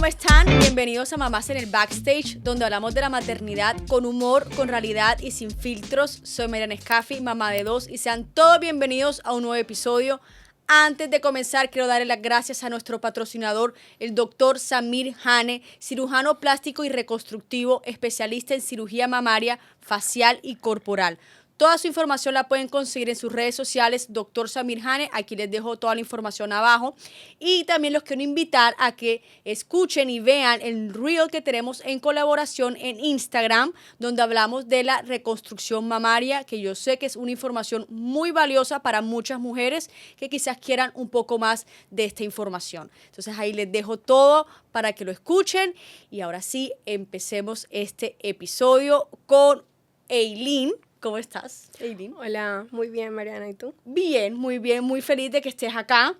¿cómo están? Bienvenidos a Mamás en el Backstage, donde hablamos de la maternidad con humor, con realidad y sin filtros. Soy Mariana Escafi, mamá de 2, y sean todos bienvenidos a un nuevo episodio. Antes de comenzar, quiero darle las gracias a nuestro patrocinador, el doctor Samir Hane, cirujano plástico y reconstructivo, especialista en cirugía mamaria, facial y corporal. Toda su información la pueden conseguir en sus redes sociales, Dr. Samir Hane. Aquí les dejo toda la información abajo. Y también los quiero invitar a que escuchen y vean el reel que tenemos en colaboración en Instagram, donde hablamos de la reconstrucción mamaria, que yo sé que es una información muy valiosa para muchas mujeres que quizás quieran un poco más de esta información. Entonces ahí les dejo todo para que lo escuchen. Y ahora sí, empecemos este episodio con Eileen. ¿Cómo estás, Eileen? Hola, muy bien, Mariana, ¿y tú? Bien, muy feliz de que estés acá.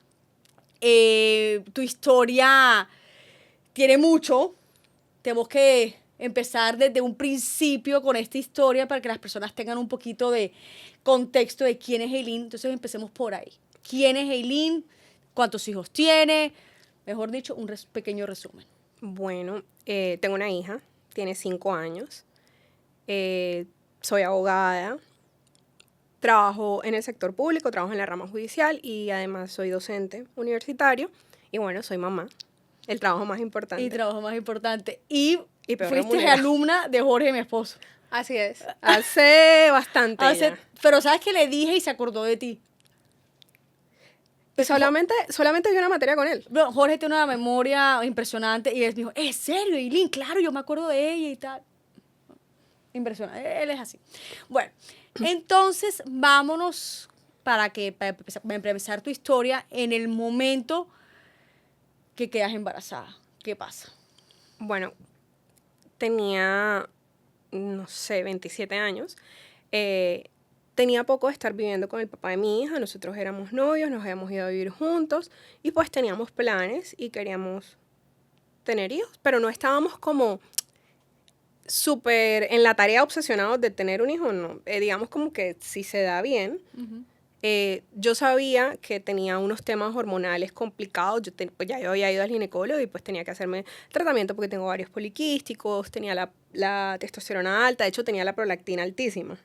Tu historia tiene mucho. Tenemos que empezar desde un principio con esta historia para que las personas tengan un poquito de contexto de quién es Eileen. Entonces empecemos por ahí. ¿Quién es Eileen? ¿Cuántos hijos tiene? Mejor dicho, un pequeño resumen. Bueno, tengo una hija, tiene 5 años. Soy abogada, trabajo en el sector público, trabajo en la rama judicial y además soy docente universitario. Y bueno, soy mamá, el trabajo más importante. Y trabajo más importante. Y peor fuiste remunerado. alumna de Jorge, mi esposo. Así es, hace bastante ya. Pero ¿sabes qué le dije y se acordó de ti? Pues solamente vi una materia con él. Bueno, Jorge tiene una memoria impresionante y él me dijo, ¿es serio, Eileen? Claro, yo me acuerdo de ella y tal. Impresionante, él es así. Bueno, entonces vámonos para empezar tu historia en el momento que quedas embarazada. ¿Qué pasa? Bueno, tenía, no sé, 27 años. Tenía poco de estar viviendo con el papá de mi hija. Nosotros éramos novios, nos habíamos ido a vivir juntos y pues teníamos planes y queríamos tener hijos, pero no estábamos como súper en la tarea obsesionados de tener un hijo, no. Digamos como que si se da bien. Yo sabía que tenía unos temas hormonales complicados. Pues ya yo había ido al ginecólogo y pues tenía que hacerme tratamiento porque tengo varios poliquísticos, tenía la testosterona alta, de hecho tenía la prolactina altísima.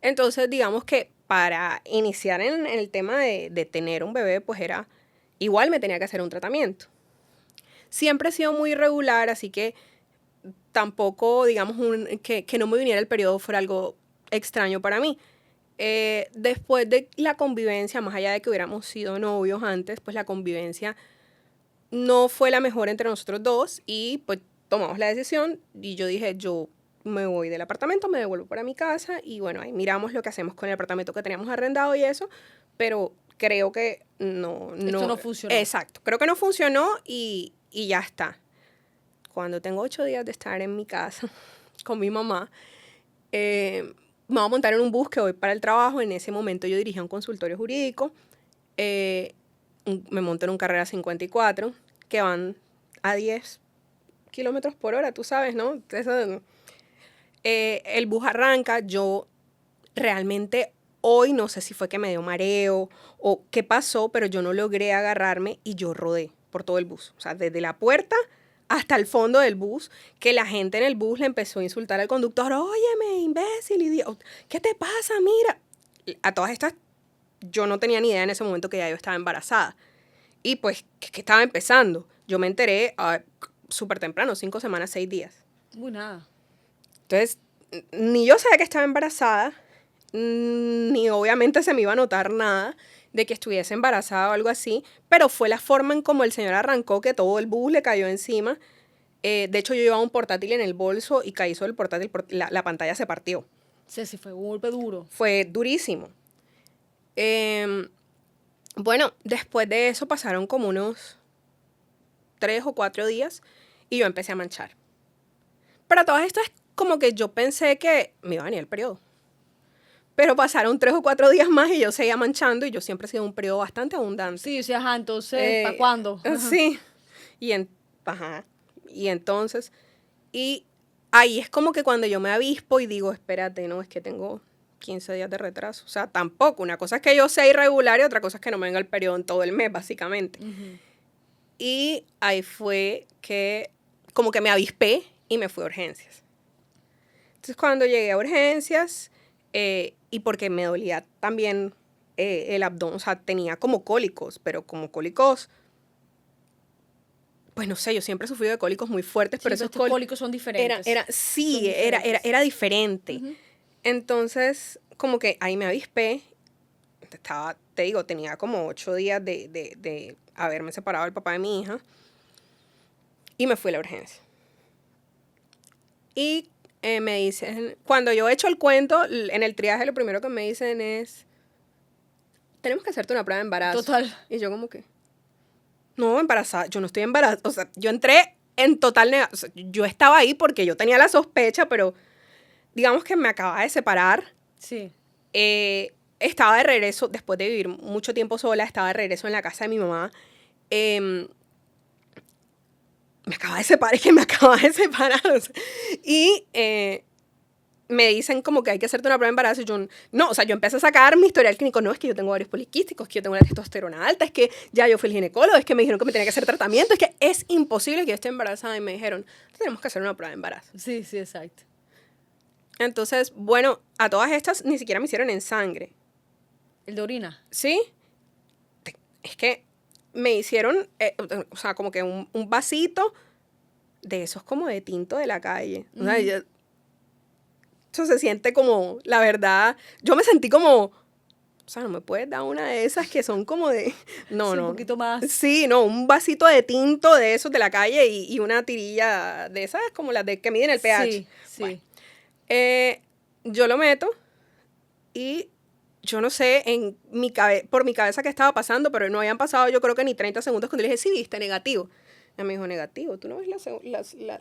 Entonces, digamos que para iniciar en el tema de tener un bebé, pues igual me tenía que hacer un tratamiento. Siempre he sido muy irregular, así que tampoco, digamos, que no me viniera el periodo fuera algo extraño para mí. Después de la convivencia, más allá de que hubiéramos sido novios antes, pues la convivencia no fue la mejor entre nosotros dos y pues tomamos la decisión y yo dije, yo me voy del apartamento, me devuelvo para mi casa y bueno, ahí miramos lo que hacemos con el apartamento que teníamos arrendado y eso, pero creo que no. Esto no funcionó. Exacto, creo que no funcionó y ya está. Cuando tengo 8 días de estar en mi casa con mi mamá, me voy a montar en un bus que voy para el trabajo. En ese momento yo dirigía un consultorio jurídico. Me monto en un carrera 54 que van a 10 kilómetros por hora, tú sabes, ¿no? El bus arranca. Yo realmente hoy no sé si fue que me dio mareo o qué pasó, pero yo no logré agarrarme y yo rodé por todo el bus. O sea, desde la puerta hasta el fondo del bus, que la gente en el bus le empezó a insultar al conductor, óyeme, imbécil, idiota, ¿qué te pasa? Mira. A todas estas, yo no tenía ni idea en ese momento que ya yo estaba embarazada. Y pues, que estaba empezando. Yo me enteré súper temprano, 5 semanas, 6 días. Nada. Entonces, ni yo sabía que estaba embarazada, ni obviamente se me iba a notar nada de que estuviese embarazada o algo así, pero fue la forma en como el señor arrancó que todo el bus le cayó encima. De hecho, yo llevaba un portátil en el bolso y caí sobre el portátil, la pantalla se partió. Sí, fue un golpe duro. Fue durísimo. Bueno, después de eso pasaron como unos 3 o 4 días y yo empecé a manchar. Pero todas estas, como que yo pensé que me iba a venir el periodo. Pero pasaron 3 o 4 días más y yo seguía manchando y yo siempre he sido un periodo bastante abundante. Sí, sí, ajá, entonces, ¿para cuándo? Ajá. Sí, y entonces, y ahí es como que cuando yo me avispo y digo, espérate, no, es que tengo 15 días de retraso. O sea, tampoco, una cosa es que yo sea irregular y otra cosa es que no me venga el periodo en todo el mes, básicamente. Y ahí fue que como que me avispé y me fui a urgencias. Entonces cuando llegué a urgencias, y porque me dolía también el abdomen, o sea, tenía como cólicos, pero como cólicos, pues no sé, yo siempre he sufrido de cólicos muy fuertes, pero Sí, esos estos cólicos son diferentes. Sí, Son diferentes. era diferente. Ujú. Entonces, como que ahí me avispé, te digo, tenía como 8 días de haberme separado del papá de mi hija, y me fui a la urgencia. Y me dicen, cuando yo he hecho el cuento, en el triaje lo primero que me dicen es, tenemos que hacerte una prueba de embarazo. Total. Y yo como que, no, embarazada, yo no estoy embarazada. O sea, yo entré en total negación. O sea, yo estaba ahí porque yo tenía la sospecha, pero digamos que me acababa de separar. Sí. Estaba de regreso, después de vivir mucho tiempo sola, estaba de regreso en la casa de mi mamá. Me acaba de separar, es que me acaba de separar. O sea, y me dicen como que hay que hacerte una prueba de embarazo. Y yo, no, o sea, yo empecé a sacar mi historial clínico. No, es que yo tengo varios poliquísticos, que yo tengo una testosterona alta, es que ya yo fui al ginecólogo, es que me dijeron que me tenía que hacer tratamiento, es que es imposible que yo esté embarazada. Y me dijeron, tenemos que hacer una prueba de embarazo. Sí, sí, exacto. Entonces, bueno, a todas estas ni siquiera me hicieron en sangre. ¿El de orina? ¿Sí? Es que me hicieron, o sea, como que un vasito de esos como de tinto de la calle. O sea, eso se siente como, la verdad, yo me sentí como, o sea, no me puedes dar una de esas que son como de, no, Sí, no. un poquito más. Sí, no, un vasito de tinto de esos de la calle y una tirilla de esas como las de que miden el pH. Sí, sí. Bueno, yo lo meto y yo no sé por mi cabeza qué estaba pasando, pero no habían pasado yo creo que ni 30 segundos cuando le dije, sí, viste, negativo. Ella me dijo, negativo, ¿tú no ves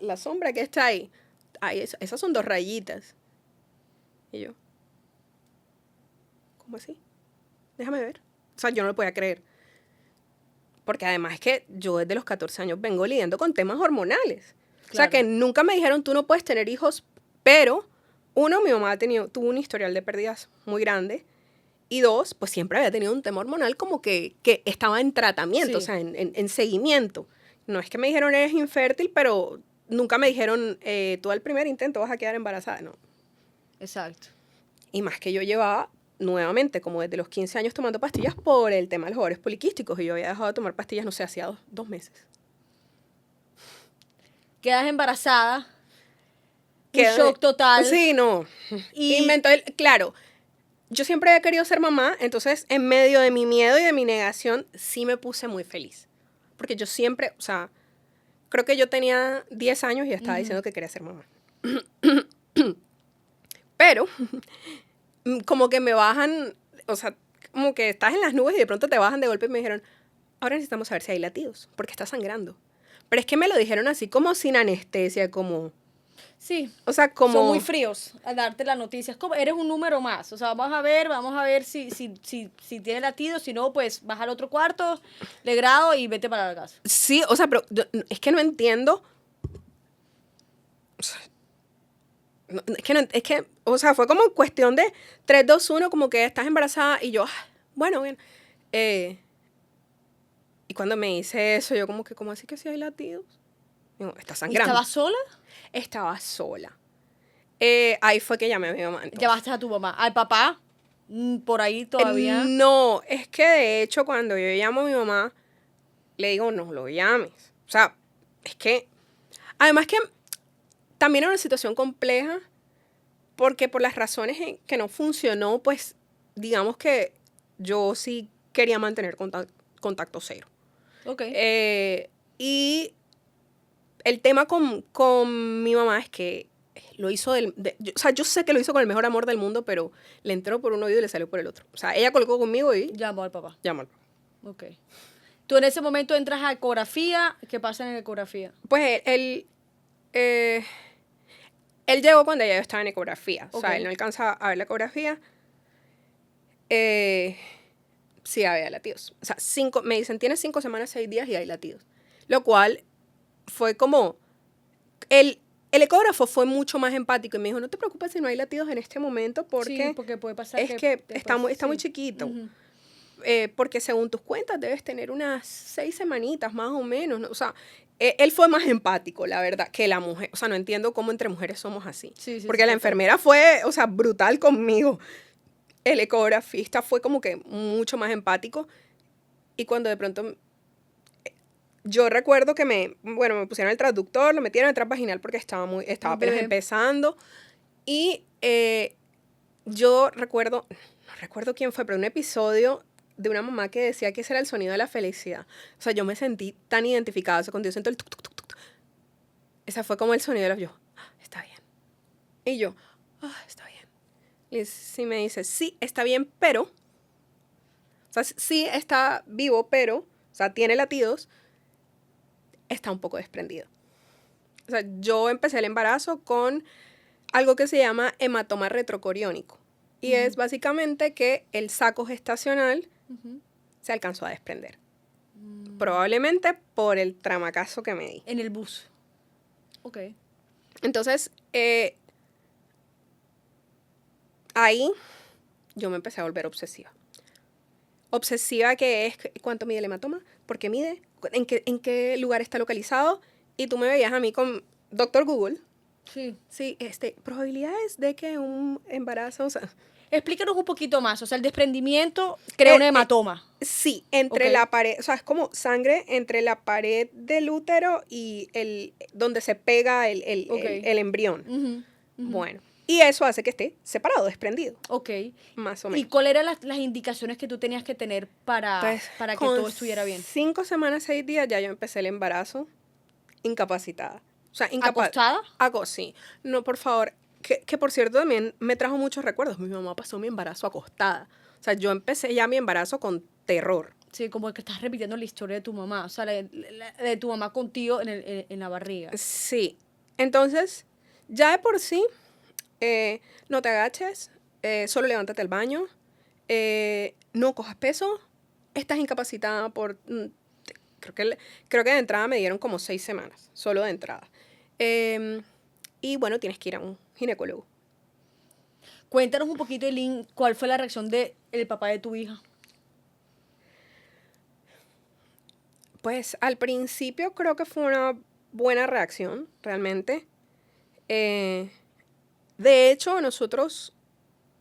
la sombra que está ahí? Ay, esas son 2 rayitas. Y yo, ¿cómo así? Déjame ver. O sea, yo no lo podía creer. Porque además es que yo desde los 14 años vengo lidiando con temas hormonales. O sea, Claro. que nunca me dijeron, tú no puedes tener hijos, pero, uno, mi mamá tuvo un historial de pérdidas muy grande, y 2, pues siempre había tenido un tema hormonal como que estaba en tratamiento, Sí. o sea, en seguimiento. No es que me dijeron, eres infértil, pero nunca me dijeron, tú al primer intento vas a quedar embarazada, no. Exacto. Y más que yo llevaba, nuevamente, como desde los 15 años tomando pastillas por el tema de los ovarios poliquísticos, y yo había dejado de tomar pastillas, no sé, hacía 2 meses. Quedas embarazada. Un Quedé- shock total. Sí, no. Y Claro, yo siempre había querido ser mamá, entonces en medio de mi miedo y de mi negación, sí me puse muy feliz. Porque yo siempre, o sea, creo que yo tenía 10 años y estaba diciendo que quería ser mamá. Pero, como que me bajan, o sea, como que estás en las nubes y de pronto te bajan de golpe y me dijeron, ahora necesitamos saber si hay latidos, porque está sangrando. Pero es que me lo dijeron así como sin anestesia, como, sí, o sea, como... son muy fríos al darte la noticia. Es como, eres un número más. O sea, vamos a ver si tiene latido. Si no, pues vas al otro cuarto, le grado y vete para la casa. Sí, o sea, pero es que no entiendo. O sea, es que, o sea, fue como cuestión de 3, 2, 1, como que estás embarazada y yo, bueno, bien. Y cuando me dice eso, yo como que, ¿cómo así que si hay latidos? Digo, está ¿Y sangrando. estabas sola? Estaba sola. Ahí fue que llamé a mi mamá. Entonces. Llamaste a tu mamá. Al papá, por ahí todavía. No, es que de hecho cuando yo llamo a mi mamá, le digo, no lo llames. O sea, es que, además que también era una situación compleja, porque por las razones en que no funcionó, pues digamos que yo sí quería mantener contacto cero. Ok. Y el tema con mi mamá es que lo hizo o sea, yo sé que lo hizo con el mejor amor del mundo, pero le entró por un oído y le salió por el otro. O sea, ella colgó conmigo y Llamó al papá. llamó al papá. Ok. Tú en ese momento entras a ecografía. ¿Qué pasa en ecografía? Pues él llegó cuando ya yo estaba en ecografía. O sea, Ok. él no alcanza a ver la ecografía. Sí había latidos. O sea, me dicen, tienes 5 semanas, 6 días y hay latidos. Lo cual fue como... El ecógrafo fue mucho más empático y me dijo, no te preocupes si no hay latidos en este momento porque, Sí, porque puede pasar es que después, está muy sí. chiquito. Ujú. porque según tus cuentas debes tener unas 6 semanitas más o menos, ¿no? O sea, él fue más empático, la verdad, que la mujer. O sea, no entiendo cómo entre mujeres somos así. Sí, Porque la enfermera fue, o sea, brutal conmigo. El ecografista fue como que mucho más empático. Y cuando de pronto, yo recuerdo que me pusieron el transductor, lo metieron en el transvaginal porque estaba apenas empezando. Y yo recuerdo, no recuerdo quién fue, pero un episodio de una mamá que decía que ese era el sonido de la felicidad. O sea, yo me sentí tan identificada. O sea, cuando yo siento el tuc, tuc, tuc, tuc, ese fue como el sonido de la... Yo, está bien. Y yo, está bien. Y sí me dice, sí, está bien, pero... O sea, sí está vivo, pero... O sea, tiene latidos. Está un poco desprendido. O sea, yo empecé el embarazo con algo que se llama hematoma retrocoriónico. Y es básicamente que el saco gestacional se alcanzó a desprender. Probablemente por el tramacazo que me di. En el bus. Ok. Entonces, ahí yo me empecé a volver obsesiva. Obsesiva que es, ¿cuánto mide el hematoma? ¿Por qué mide? ¿En qué lugar está localizado? Y tú me veías a mí con Dr. Google. Sí. Sí, probabilidades de que un embarazo, o sea... Explícanos un poquito más. O sea, el desprendimiento crea un hematoma. Sí, entre la pared, o sea, es como sangre entre la pared del útero y donde se pega el embrión. Bueno, y eso hace que esté separado, desprendido. Ok. Más o menos. ¿Y cuáles eran las indicaciones que tú tenías que tener para que todo estuviera bien? 5 semanas, 6 días ya yo empecé el embarazo incapacitada. O sea, ¿Acostada? Sí. No, por favor. Que por cierto también me trajo muchos recuerdos. Mi mamá pasó mi embarazo acostada. O sea, yo empecé ya mi embarazo con terror. Sí, como que estás repitiendo la historia de tu mamá. O sea, de tu mamá contigo en la barriga. Sí. Entonces, ya de por sí, no te agaches, solo levántate al baño, no cojas peso, estás incapacitada por... creo que de entrada me dieron como 6 semanas, solo de entrada. Y bueno, tienes que ir a un ginecólogo. Cuéntanos un poquito, Eileen, ¿cuál fue la reacción del papá de tu hija? Pues al principio creo que fue una buena reacción, realmente. De hecho, nosotros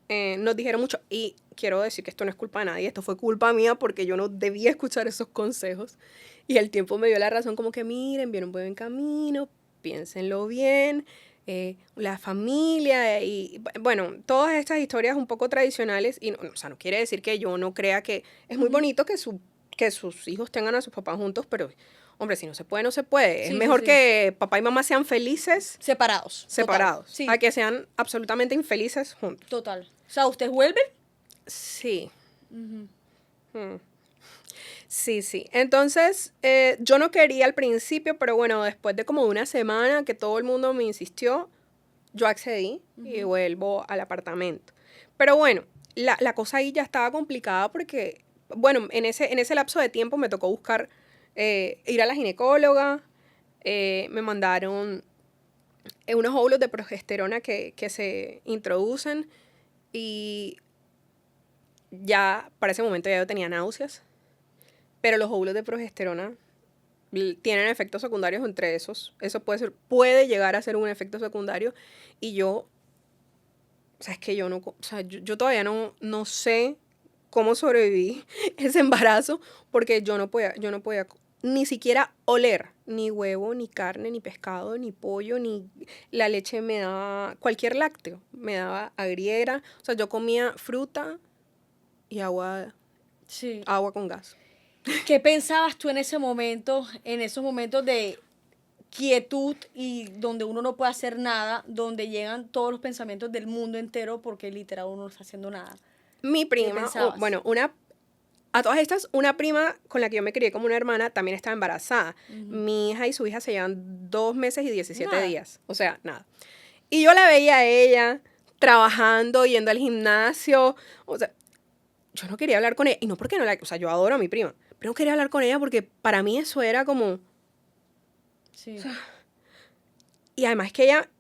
nos dijeron mucho, y quiero decir que esto no es culpa de nadie, esto fue culpa mía porque yo no debía escuchar esos consejos. Y el tiempo me dio la razón como que miren, viene un buen camino, piénsenlo bien. La familia y bueno, todas estas historias un poco tradicionales y o sea, no quiere decir que yo no crea que es muy bonito que sus hijos tengan a sus papás juntos, pero hombre, si no se puede, no se puede. Sí, es mejor sí. que papá y mamá sean felices separados, sí. A que sean absolutamente infelices juntos. Total. O sea, ¿ustedes vuelven? Sí. Sí. Entonces, yo no quería al principio, pero bueno, después de como una semana que todo el mundo me insistió, yo accedí y vuelvo al apartamento. Pero bueno, la cosa ahí ya estaba complicada porque, bueno, en ese lapso de tiempo me tocó buscar, ir a la ginecóloga, me mandaron unos óvulos de progesterona que se introducen y ya para ese momento ya yo tenía náuseas. Pero los óvulos de progesterona tienen efectos secundarios entre esos. Eso puede llegar a ser un efecto secundario. Y yo, o sea, es que yo no, o sea, yo todavía no sé cómo sobreviví ese embarazo porque yo no podía ni siquiera oler ni huevo, ni carne, ni pescado, ni pollo, ni la leche me daba, cualquier lácteo me daba agriera. O sea, yo comía fruta y agua con gas. ¿Qué pensabas tú en esos momentos de quietud y donde uno no puede hacer nada, donde llegan todos los pensamientos del mundo entero porque literal uno no está haciendo nada? Mi prima, a todas estas, una prima con la que yo me crié como una hermana también estaba embarazada. Mi hija y su hija se llevan 2 meses y 17 días. O sea, nada. Y yo la veía a ella trabajando, yendo al gimnasio. O sea, yo no quería hablar con ella. Y no porque no la... O sea, yo adoro a mi prima. Pero no quería hablar con ella porque para mí eso era como... Sí. O sea, y además que ella...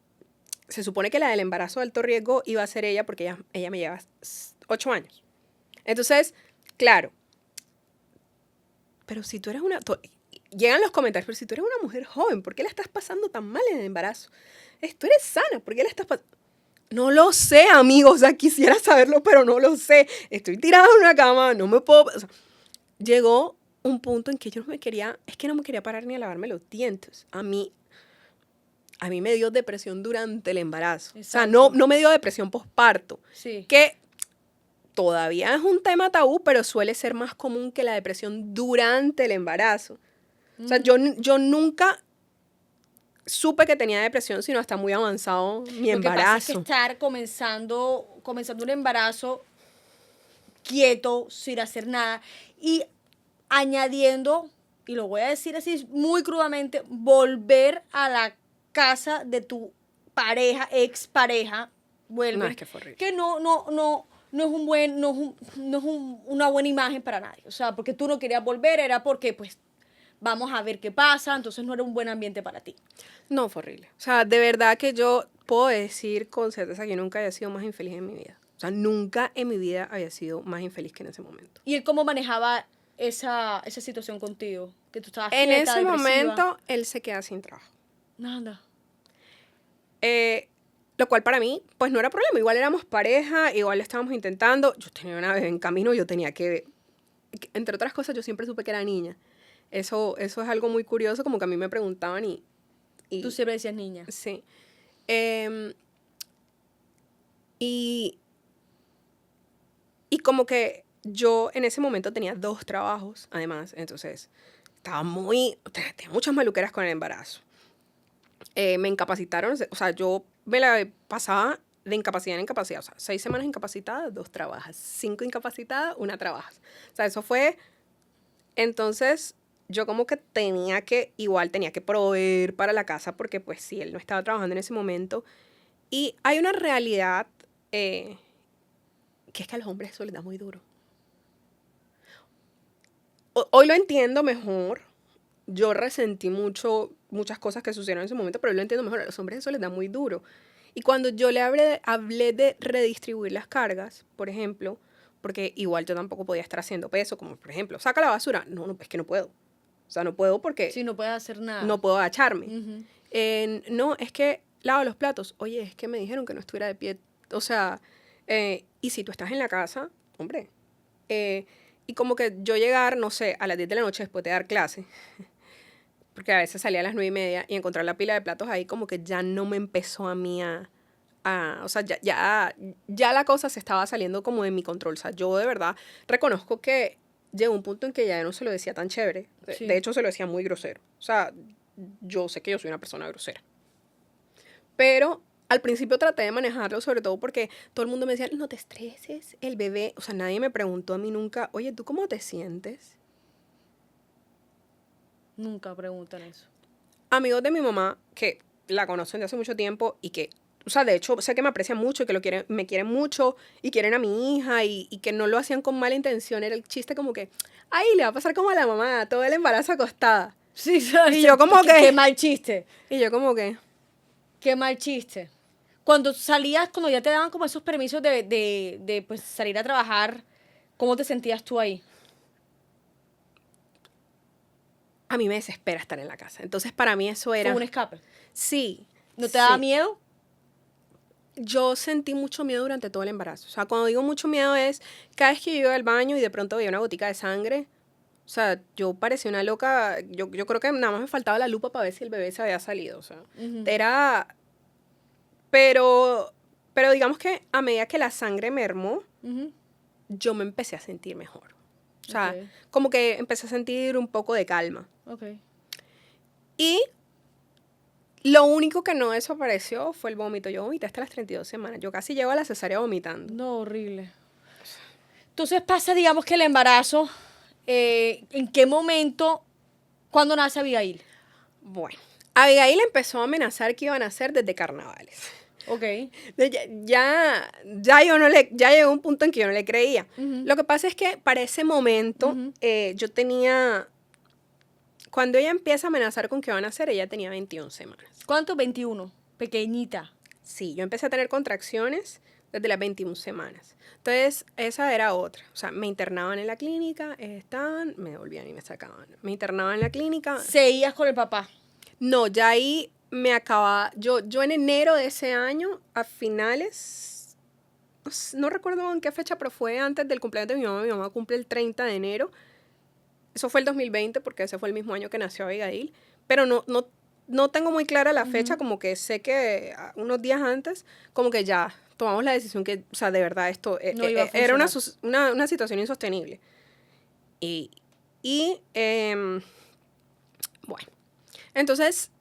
Se supone que la del embarazo de alto riesgo iba a ser ella porque ella me lleva 8 años. Entonces, claro, pero si tú eres llegan los comentarios, pero si tú eres una mujer joven, ¿por qué la estás pasando tan mal en el embarazo? Tú eres sana, ¿por qué la estás pasando? No lo sé, amigos, o sea, quisiera saberlo, pero no lo sé. Estoy tirada en una cama, no me puedo... O sea, llegó un punto en que yo no me quería parar ni a lavarme los dientes. A mí me dio depresión durante el embarazo. Exacto. O sea, no me dio depresión postparto. Sí. Que todavía es un tema tabú, pero suele ser más común que la depresión durante el embarazo. O sea, yo nunca supe que tenía depresión, sino hasta muy avanzado mi embarazo. Lo que pasa es que estar comenzando un embarazo quieto, sin hacer nada, y añadiendo, y lo voy a decir así muy crudamente, volver a la casa de tu pareja, expareja, vuelve. No, es que fue horrible. Que no es una buena imagen para nadie. O sea, porque tú no querías volver, era porque, pues, vamos a ver qué pasa, entonces no era un buen ambiente para ti. No, fue horrible. O sea, de verdad que yo puedo decir con certeza que yo nunca había sido más infeliz en mi vida. O sea, nunca en mi vida había sido más infeliz que en ese momento. ¿Y él cómo manejaba esa situación contigo? Que tú estabas en quieta, ese depresiva. momento, él se queda sin trabajo. Nada. Lo cual para mí, pues no era problema. Igual éramos pareja, igual estábamos intentando. Yo tenía una bebé en camino, yo tenía que... Entre otras cosas, yo siempre supe que era niña. Eso es algo muy curioso, como que a mí me preguntaban y tú siempre decías niña. Sí. Y como que yo en ese momento tenía 2 trabajos, además, entonces tenía muchas maluqueras con el embarazo. Me incapacitaron, o sea, yo me la pasaba de incapacidad en incapacidad, o sea, 6 semanas incapacitada, 2 trabajas, 5 incapacitadas, 1 trabajas. O sea, eso fue, entonces yo como que tenía que proveer para la casa porque pues sí, él no estaba trabajando en ese momento. Y hay una realidad que es que a los hombres eso les da muy duro. Hoy lo entiendo mejor. Yo resentí muchas cosas que sucedieron en ese momento, pero hoy lo entiendo mejor. A los hombres eso les da muy duro. Y cuando yo le hablé de redistribuir las cargas, por ejemplo, porque igual yo tampoco podía estar haciendo peso, como por ejemplo, saca la basura. No, es que no puedo. O sea, no puedo porque... Sí, no puedes hacer nada. No puedo agacharme. No, es que lavo los platos. Oye, es que me dijeron que no estuviera de pie. O sea, y si tú estás en la casa, hombre. Y como que yo llegar, no sé, a las 10 de la noche después de dar clase, porque a veces salía a las 9:30 y encontrar la pila de platos ahí, como que ya no me empezó a mí o sea, ya la cosa se estaba saliendo como de mi control. O sea, yo de verdad reconozco que llegó un punto en que ya no se lo decía tan chévere. Sí. De hecho, se lo decía muy grosero. O sea, yo sé que yo soy una persona grosera. Pero al principio traté de manejarlo, sobre todo porque todo el mundo me decía, no te estreses, el bebé. O sea, nadie me preguntó a mí nunca, oye, ¿tú cómo te sientes? Nunca preguntan eso. Amigos de mi mamá, que la conocen de hace mucho tiempo y que, o sea, de hecho, sé que me aprecian mucho y que me quieren mucho y quieren a mi hija y que no lo hacían con mala intención. Era el chiste como que, ay, le va a pasar como a la mamá, todo el embarazo acostada. Sí, ¿sabes? Y yo como que... Qué mal chiste. Y yo como que... Qué mal chiste. Cuando ya te daban como esos permisos de pues, salir a trabajar, ¿cómo te sentías tú ahí? A mí me desespera estar en la casa. Entonces, para mí eso era... ¿Como un escape? Sí. ¿No te daba miedo? Yo sentí mucho miedo durante todo el embarazo. O sea, cuando digo mucho miedo es cada vez que yo iba al baño y de pronto veía una gotica de sangre. O sea, yo parecía una loca. Yo creo que nada más me faltaba la lupa para ver si el bebé se había salido. O sea, era... Pero digamos que a medida que la sangre mermó, yo me empecé a sentir mejor. O sea, como que empecé a sentir un poco de calma. Y lo único que no desapareció fue el vómito. Yo vomité hasta las 32 semanas. Yo casi llego a la cesárea vomitando. No, horrible. Entonces pasa, digamos, que el embarazo, ¿en qué momento, cuándo nace Abigail? Bueno, Abigail empezó a amenazar que iban a hacer desde carnavales. Ok. Ya llegó un punto en que yo no le creía. Lo que pasa es que para ese momento yo tenía... Cuando ella empieza a amenazar con que van a hacer, ella tenía 21 semanas. ¿Cuánto? 21. Pequeñita. Sí, yo empecé a tener contracciones desde las 21 semanas. Entonces, esa era otra. O sea, me internaban en la clínica, estaban, me devolvían y me sacaban. Me internaban en la clínica. ¿Seguías con el papá? No, ya ahí me acababa. Yo en enero de ese año, a finales, no recuerdo en qué fecha, pero fue antes del cumpleaños de mi mamá. Mi mamá cumple el 30 de enero. Eso fue el 2020, porque ese fue el mismo año que nació Abigail. Pero no tengo muy clara la fecha, como que sé que unos días antes, como que ya tomamos la decisión que, o sea, de verdad esto No iba a era funcionar. una situación insostenible. Bueno, entonces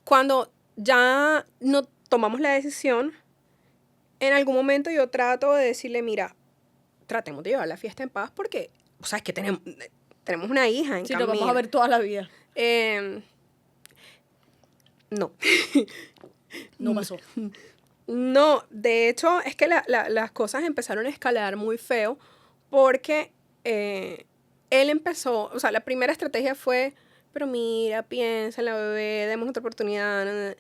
cuando ya no tomamos la decisión, en algún momento yo trato de decirle, mira, tratemos de llevar la fiesta en paz porque, o sea, es que tenemos una hija en Sí, camino. lo vamos a ver toda la vida. No. No pasó. No, de hecho, es que las cosas empezaron a escalar muy feo porque él empezó, o sea, la primera estrategia fue, pero mira, piensa en la bebé, demos otra oportunidad.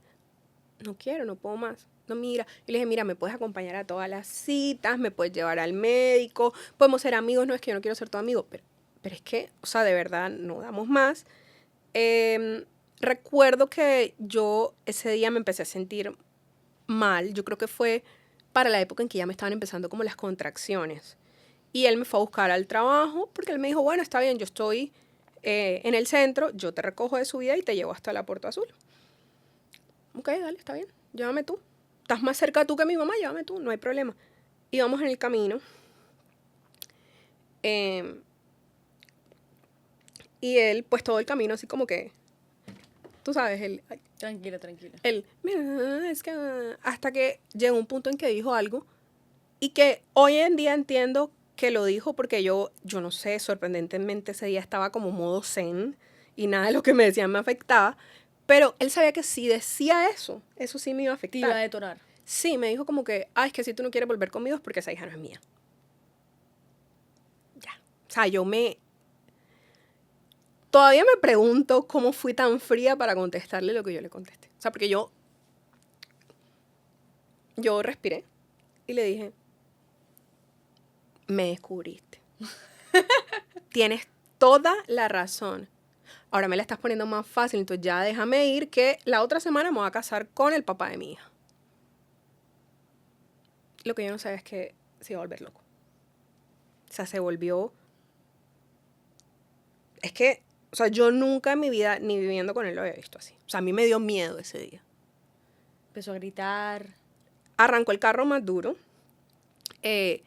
No quiero, no puedo más. No, mira. Y le dije, mira, me puedes acompañar a todas las citas, me puedes llevar al médico, podemos ser amigos, no es que yo no quiero ser tu amigo, pero es que, o sea, de verdad, no damos más. Recuerdo que yo ese día me empecé a sentir mal. Yo creo que fue para la época en que ya me estaban empezando como las contracciones. Y él me fue a buscar al trabajo porque él me dijo, bueno, está bien, yo estoy en el centro, yo te recojo de subida y te llevo hasta la Puerto Azul. Ok, dale, está bien, llévame tú. Estás más cerca tú que mi mamá, llévame tú, no hay problema. Íbamos en el camino. Y él, pues todo el camino así como que, tú sabes, Tranquila. mira, es que hasta que llegó un punto en que dijo algo y que hoy en día entiendo que lo dijo porque yo no sé, sorprendentemente ese día estaba como modo zen y nada de lo que me decían me afectaba, pero él sabía que si decía eso sí me iba a Te afectar. iba a detonar. Sí, me dijo como que, es que si tú no quieres volver conmigo es porque esa hija no es mía. Ya. O sea, todavía me pregunto cómo fui tan fría para contestarle lo que yo le contesté. O sea, porque yo respiré y le dije, me descubriste. Tienes toda la razón. Ahora me la estás poniendo más fácil, entonces ya déjame ir que la otra semana me voy a casar con el papá de mi hija. Lo que yo no sabía es que se iba a volver loco. O sea, se volvió... Es que, o sea, yo nunca en mi vida, ni viviendo con él, lo había visto así. O sea, a mí me dio miedo ese día. Empezó a gritar. Arrancó el carro más duro. Y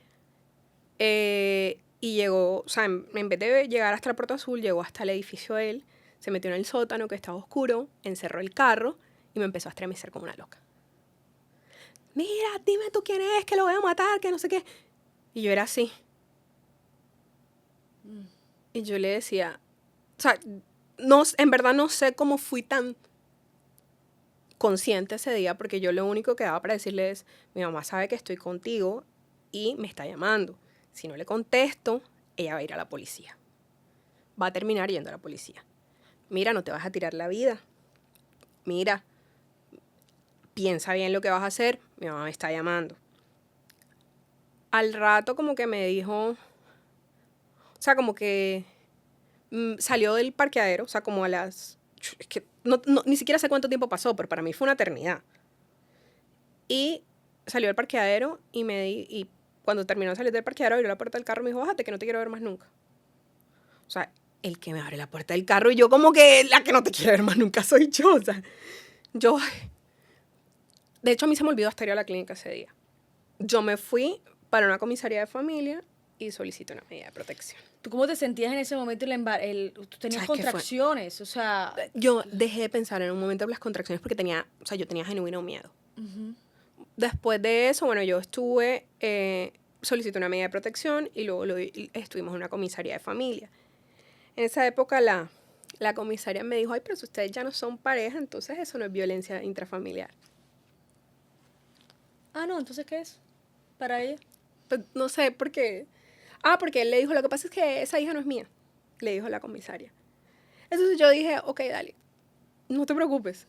llegó, o sea, en vez de llegar hasta la Puerta Azul, llegó hasta el edificio de él, se metió en el sótano que estaba oscuro, encerró el carro y me empezó a estremecer como una loca. Mira, dime tú quién es, que lo voy a matar, que no sé qué. Y yo era así. Y yo le decía, o sea, en verdad no sé cómo fui tan consciente ese día, porque yo lo único que daba para decirle es, mi mamá sabe que estoy contigo y me está llamando. Si no le contesto, ella va a ir a la policía. Va a terminar yendo a la policía. Mira, no te vas a tirar la vida. Mira, piensa bien lo que vas a hacer. Mi mamá me está llamando. Al rato como que me dijo, o sea, como que salió del parqueadero, o sea, como a las... Es que ni siquiera sé cuánto tiempo pasó, pero para mí fue una eternidad. Y salió del parqueadero y cuando terminó de salir del parqueadero, abrió la puerta del carro y me dijo, bájate que no te quiero ver más nunca. O sea, el que me abre la puerta del carro y yo como que la que no te quiero ver más nunca soy yo. O sea, yo... De hecho, a mí se me olvidó hasta ir a la clínica ese día. Yo me fui para una comisaría de familia y solicité una medida de protección. ¿Tú cómo te sentías en ese momento? Tú tenías contracciones, o sea... Yo dejé de pensar en un momento en las contracciones porque yo tenía genuino miedo. Uh-huh. Después de eso, bueno, yo solicité una medida de protección y luego estuvimos en una comisaría de familia. En esa época la comisaria me dijo, pero si ustedes ya no son pareja, entonces eso no es violencia intrafamiliar. No, ¿entonces qué es para ella? Pues no sé, porque él le dijo, lo que pasa es que esa hija no es mía, le dijo la comisaria. Entonces yo dije, ok, dale, no te preocupes.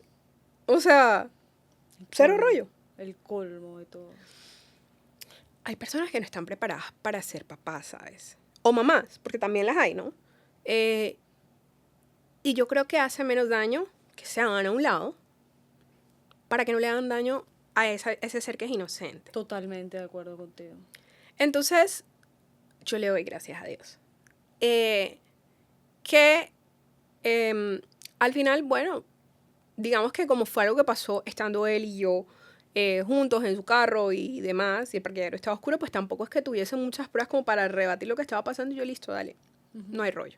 O sea, cero rollo. el colmo de todo. Hay personas que no están preparadas para ser papás, ¿sabes? O mamás, porque también las hay, ¿no? Y yo creo que hace menos daño que se hagan a un lado para que no le hagan daño a ese ser que es inocente. Totalmente de acuerdo contigo. Entonces, yo le doy gracias a Dios. Que al final, bueno, digamos que como fue algo que pasó estando él y yo juntos en su carro y demás, y el parqueadero estaba oscuro, pues tampoco es que tuviese muchas pruebas como para rebatir lo que estaba pasando. Y yo, listo, dale, no hay rollo.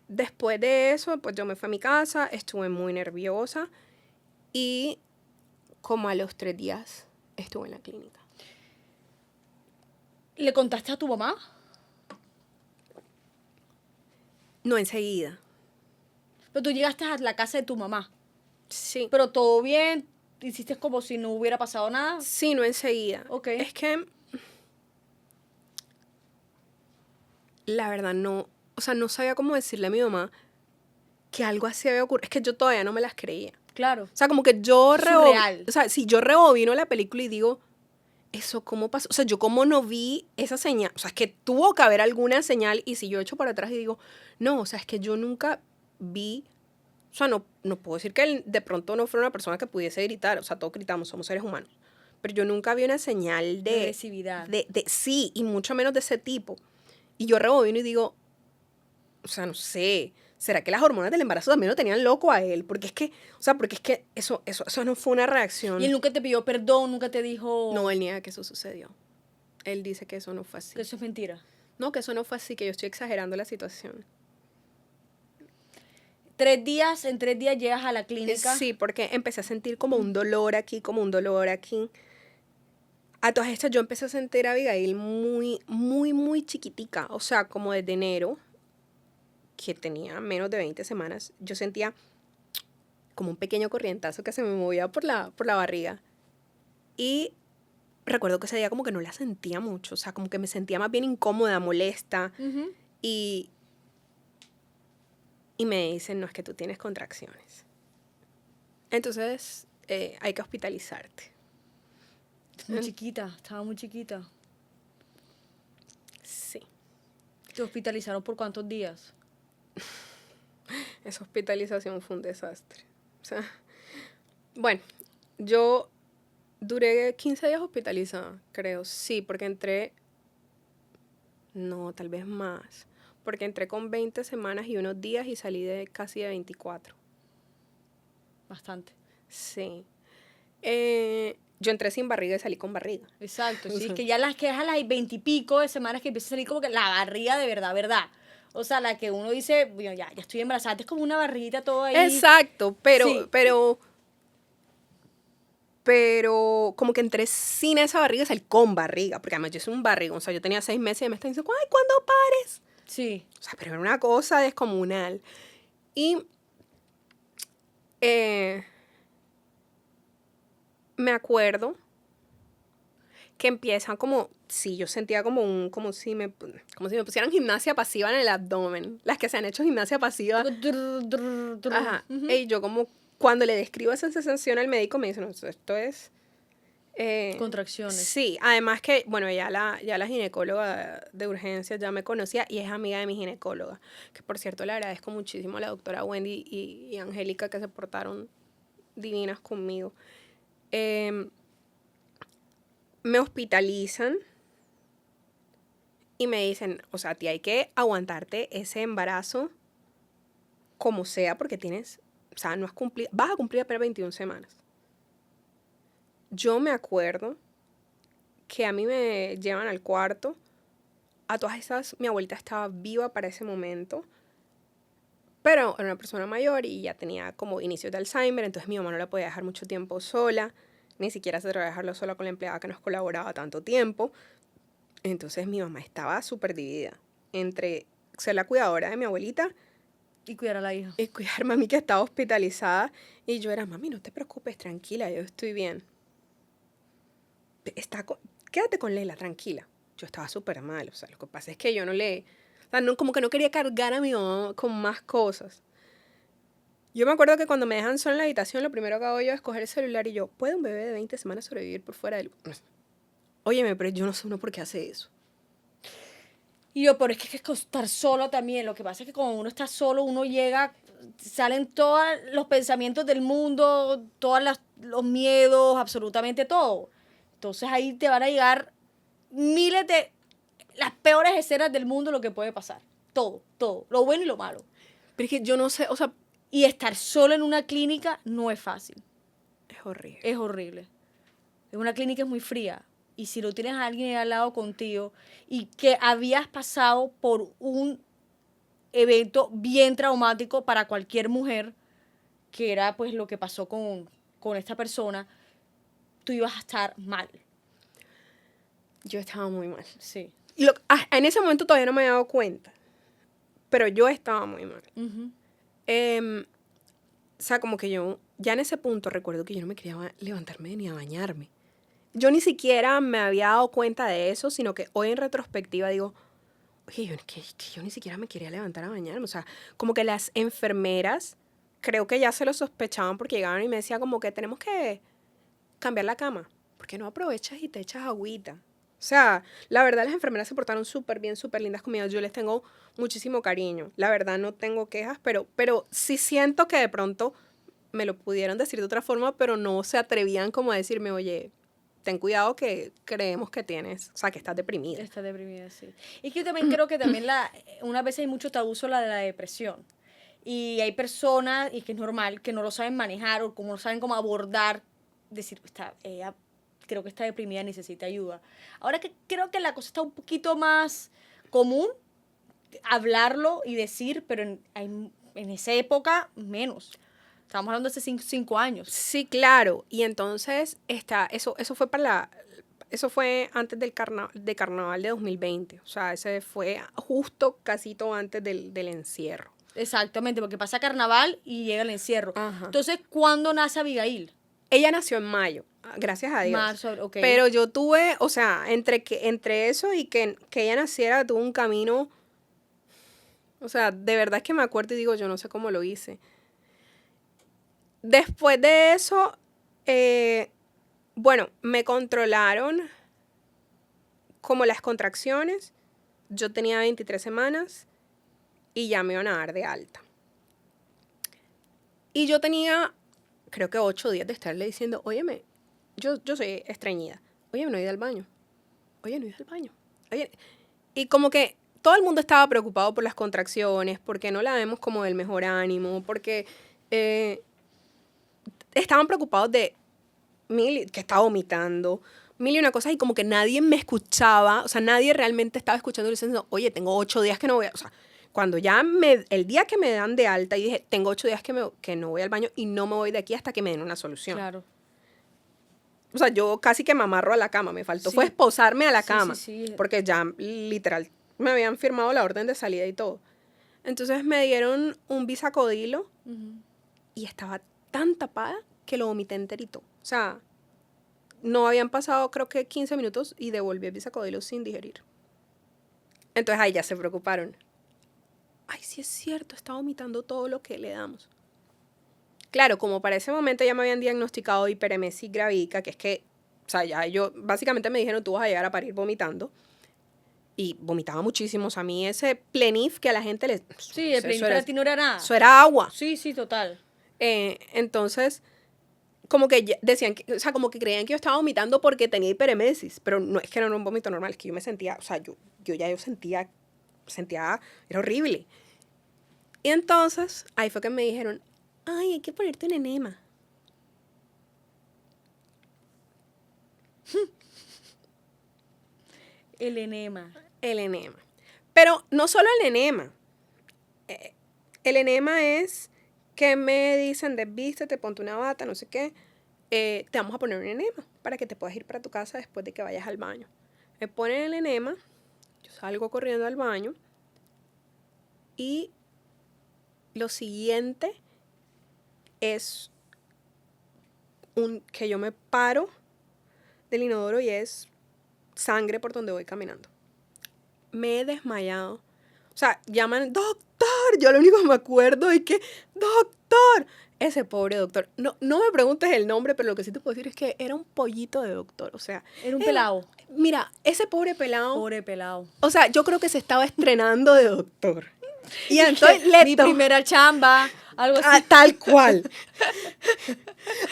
Después de eso, pues yo me fui a mi casa, estuve muy nerviosa y como a los 3 días estuve en la clínica. ¿Le contaste a tu mamá? No enseguida. Pero tú llegaste a la casa de tu mamá. Sí. Pero todo bien, hiciste como si no hubiera pasado nada. Sí, no enseguida. Ok. Es que la verdad no, o sea, no sabía cómo decirle a mi mamá que algo así había ocurrido. Es que yo todavía no me las creía. Claro. O sea, como que yo Surreal. o sea, si yo rebobino la película y digo, ¿eso cómo pasó? O sea, yo como no vi esa señal. O sea, es que tuvo que haber alguna señal. Y si yo echo para atrás y digo, no, o sea, es que yo nunca vi. O sea, no puedo decir que él de pronto no fuera una persona que pudiese gritar. O sea, todos gritamos, somos seres humanos. Pero yo nunca vi una señal de agresividad. Sí, y mucho menos de ese tipo. Y yo rebobino y digo, o sea, no sé, ¿será que las hormonas del embarazo también lo tenían loco a él? Porque es que, o sea, porque es que eso no fue una reacción. Y él nunca te pidió perdón, nunca te dijo... No, él niega que eso sucedió. Él dice que eso no fue así. Que eso es mentira. No, que eso no fue así, que yo estoy exagerando la situación. 3 días, en 3 días llegas a la clínica. Sí, porque empecé a sentir como un dolor aquí, como un dolor aquí. A todas estas yo empecé a sentir a Abigail muy, muy, muy chiquitica. O sea, como desde enero, que tenía menos de 20 semanas, yo sentía como un pequeño corrientazo que se me movía por la barriga. Y recuerdo que ese día como que no la sentía mucho. O sea, como que me sentía más bien incómoda, molesta. Uh-huh. Y me dicen, no, es que tú tienes contracciones. Entonces, hay que hospitalizarte. Muy chiquita, estaba muy chiquita. Sí. ¿Te hospitalizaron por cuántos días? Esa hospitalización fue un desastre. O sea, bueno, yo duré 15 días hospitalizada, creo. Sí, porque entré... No, tal vez más. Porque entré con 20 semanas y unos días y salí de casi de 24. Bastante. Sí. Yo entré sin barriga y salí con barriga. Exacto, sí, que ya las 20 y pico de semanas que empieza a salir como que la barriga de verdad, ¿verdad? O sea, la que uno dice, bueno, ya estoy embarazada, es como una barriguita todo ahí. Exacto, pero, Sí. pero como que entré sin esa barriga y salí con barriga, porque además yo soy un barrigón, o sea, yo tenía 6 meses y me están diciendo, ay, ¿cuándo pares? Sí. O sea, pero era una cosa descomunal. Y me acuerdo que empiezan como, sí, yo sentía como si me pusieran gimnasia pasiva en el abdomen. Las que se han hecho gimnasia pasiva. Ajá. Uh-huh. Y yo como, cuando le describo esa sensación al médico, me dice, no, esto es... contracciones. Sí, además que, bueno, ya la ginecóloga de urgencias ya me conocía y es amiga de mi ginecóloga. Que por cierto le agradezco muchísimo a la doctora Wendy y Angélica que se portaron divinas conmigo. Me hospitalizan y me dicen, o sea, tía, hay que aguantarte ese embarazo como sea porque tienes, o sea, no has cumplido, vas a cumplir apenas 21 semanas. Yo me acuerdo que a mí me llevan al cuarto. A todas esas, mi abuelita estaba viva para ese momento, pero era una persona mayor y ya tenía como inicios de Alzheimer, entonces mi mamá no la podía dejar mucho tiempo sola, ni siquiera se atrevía a dejarlo sola con la empleada que nos colaboraba tanto tiempo. Entonces mi mamá estaba súper dividida entre ser la cuidadora de mi abuelita y cuidar a la hija. Y cuidarme a mí que estaba hospitalizada. Y yo era, mami, no te preocupes, tranquila, yo estoy bien. Quédate con Leila, tranquila. Yo estaba súper mal, o sea, lo que pasa es que yo no le... O sea, como que no quería cargar a mi mamá con más cosas. Yo me acuerdo que cuando me dejan sola en la habitación, lo primero que hago yo es coger el celular y yo, ¿puede un bebé de 20 semanas sobrevivir por fuera del... Óyeme, pero yo no sé uno por qué hace eso. Y yo, pero es que estar solo también. Lo que pasa es que cuando uno está solo, uno llega, salen todos los pensamientos del mundo, todos los miedos, absolutamente todo. Entonces ahí te van a llegar miles de las peores escenas del mundo, lo que puede pasar. Todo, todo. Lo bueno y lo malo. Pero es que yo no sé, o sea... Y estar solo en una clínica no es fácil. Es horrible. Es horrible. En una clínica es muy fría. Y si no tienes a alguien al lado contigo y que habías pasado por un evento bien traumático para cualquier mujer, que era pues lo que pasó con esta persona, tú ibas a estar mal. Yo estaba muy mal. Sí. En ese momento todavía no me había dado cuenta, pero yo estaba muy mal. Uh-huh. O sea, como que yo, ya en ese punto recuerdo que yo no me quería levantarme ni a bañarme. Yo ni siquiera me había dado cuenta de eso, sino que hoy en retrospectiva digo, oye, que yo ni siquiera me quería levantar a bañarme. O sea, como que las enfermeras creo que ya se lo sospechaban porque llegaban y me decían como que tenemos que cambiar la cama. ¿Por qué no aprovechas y te echas agüita? O sea, la verdad las enfermeras se portaron súper bien, súper lindas conmigo. Yo les tengo muchísimo cariño. La verdad no tengo quejas, pero sí siento que de pronto me lo pudieron decir de otra forma, pero no se atrevían como a decirme, oye, ten cuidado que creemos que tienes, o sea, que estás deprimida. Estás deprimida, sí. Y que yo también creo que también una vez hay mucho tabú sobre la depresión. Y hay personas, y que es normal, que no lo saben manejar o como no saben cómo abordar, decir, ella creo que está deprimida, necesita ayuda. Ahora que creo que la cosa está un poquito más común, hablarlo y decir, pero en esa época menos. Estamos hablando de hace 5 años. Sí, claro. Y entonces eso fue antes del carnaval de 2020. O sea, ese fue justo casito antes del encierro. Exactamente, porque pasa carnaval y llega el encierro. Ajá. Entonces, ¿cuándo nace Abigail? Ella nació en mayo, gracias a Dios. Marzo, ok. Pero yo tuve, o sea, entre eso y que ella naciera, tuve un camino. O sea, de verdad es que me acuerdo y digo, yo no sé cómo lo hice. Después de eso, bueno, me controlaron como las contracciones. Yo tenía 23 semanas y ya me iban a dar de alta. Y yo tenía, creo que 8 días de estarle diciendo, óyeme, yo soy estreñida. Oye, no he ido al baño. Oye, no he ido al baño. Oye. Y como que todo el mundo estaba preocupado por las contracciones, porque no la vemos como del mejor ánimo, porque estaban preocupados de Mili, que estaba vomitando, mil y una cosa, y como que nadie me escuchaba, o sea, nadie realmente estaba escuchando y diciendo, oye, tengo 8 días que no voy a... O sea, cuando ya el día que me dan de alta, y dije, tengo 8 días que no voy al baño y no me voy de aquí hasta que me den una solución. Claro. O sea, yo casi que me amarro a la cama, me faltó Sí. fue esposarme a la Sí, cama, sí. porque ya literal me habían firmado la orden de salida y todo. Entonces me dieron un Bisacodilo y estaba tan tapada que lo vomité enterito. O sea, no habían pasado creo que 15 minutos y devolví el Bisacodilo sin digerir. Entonces ahí ya se preocuparon. Ay, sí es cierto, está vomitando todo lo que le damos. Claro, como para ese momento ya me habían diagnosticado hiperemesis gravídica, que es que, o sea, ya yo, básicamente me dijeron, tú vas a llegar a parir vomitando. Y vomitaba muchísimo. O sea, a mí ese Plenif que a la gente le... Sí, el Plenif para ti no era nada. Eso era agua. Sí, sí, total. Entonces, como que decían, o sea, como que creían que yo estaba vomitando porque tenía hiperemesis, pero no es que no era un vómito normal, es que yo me sentía, o sea, yo sentía, era horrible. Y entonces, ahí fue que me dijeron, ay, hay que ponerte un enema. El enema. El enema. Pero no solo el enema. El enema es que me dicen, desvístete, ponte una bata, no sé qué. Te vamos a poner un enema para que te puedas ir para tu casa después de que vayas al baño. Me ponen el enema, yo salgo corriendo al baño y lo siguiente es que yo me paro del inodoro y es sangre por donde voy caminando. Me he desmayado O sea, llaman, doctor, yo lo único que me acuerdo es que, doctor, ese pobre doctor, no me preguntes el nombre, pero lo que sí te puedo decir es que era un pollito de doctor, o sea. Era un pelado. Mira, ese pobre pelado. Pobre pelado. O sea, yo creo que se estaba estrenando de doctor. Y entonces mi primera chamba, algo así. Tal cual.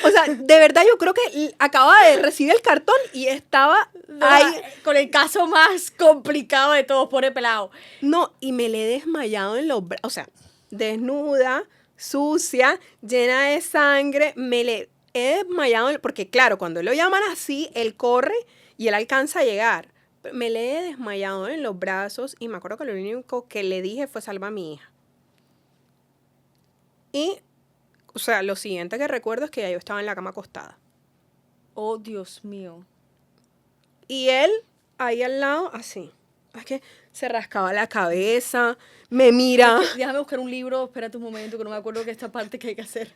O sea, de verdad yo creo que acababa de recibir el cartón y estaba ahí. Con el caso más complicado de todos, pobre pelado. No, y me le he desmayado en los brazos. O sea, desnuda, sucia, llena de sangre. Me le he desmayado. Porque claro, cuando lo llaman así, él corre y él alcanza a llegar. Me le he desmayado en los brazos y me acuerdo que lo único que le dije fue salva a mi hija. Y, o sea, lo siguiente que recuerdo es que ya yo estaba en la cama acostada. Oh, Dios mío. Y él, ahí al lado, así. Es que se rascaba la cabeza, me mira. Déjame buscar un libro, espérate un momento, que no me acuerdo que esta parte que hay que hacer.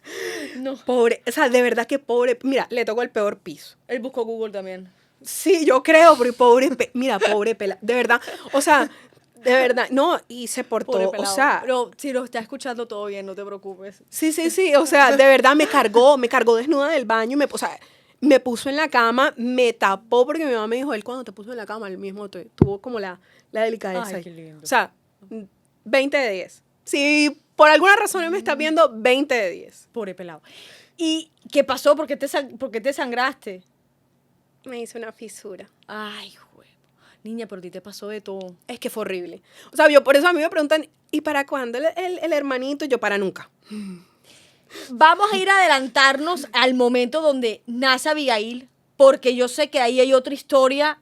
No. Pobre, o sea, de verdad que pobre. Mira, le tocó el peor piso. Él buscó Google también. Sí, yo creo, porque pobre, mira, pobre pela, de verdad, o sea, de verdad, no, y se portó, o sea. Pero si lo está escuchando todo bien, no te preocupes. Sí, o sea, de verdad me cargó desnuda del baño, o sea, me puso en la cama, me tapó, porque mi mamá me dijo, él cuando te puso en la cama, él mismo tuvo como la delicadeza. Ay, qué lindo. O sea, 20 de 10. Si por alguna razón él me está viendo, 20 de 10. Pobre pelado. ¿Y qué pasó? ¿Por qué te sangraste? Me hizo una fisura. Ay, juego. Niña, pero a ti te pasó de todo. Es que fue horrible. O sea, por eso a mí me preguntan, ¿y para cuándo el hermanito? Yo, para nunca. Vamos a ir a adelantarnos al momento donde nace Abigail, porque yo sé que ahí hay otra historia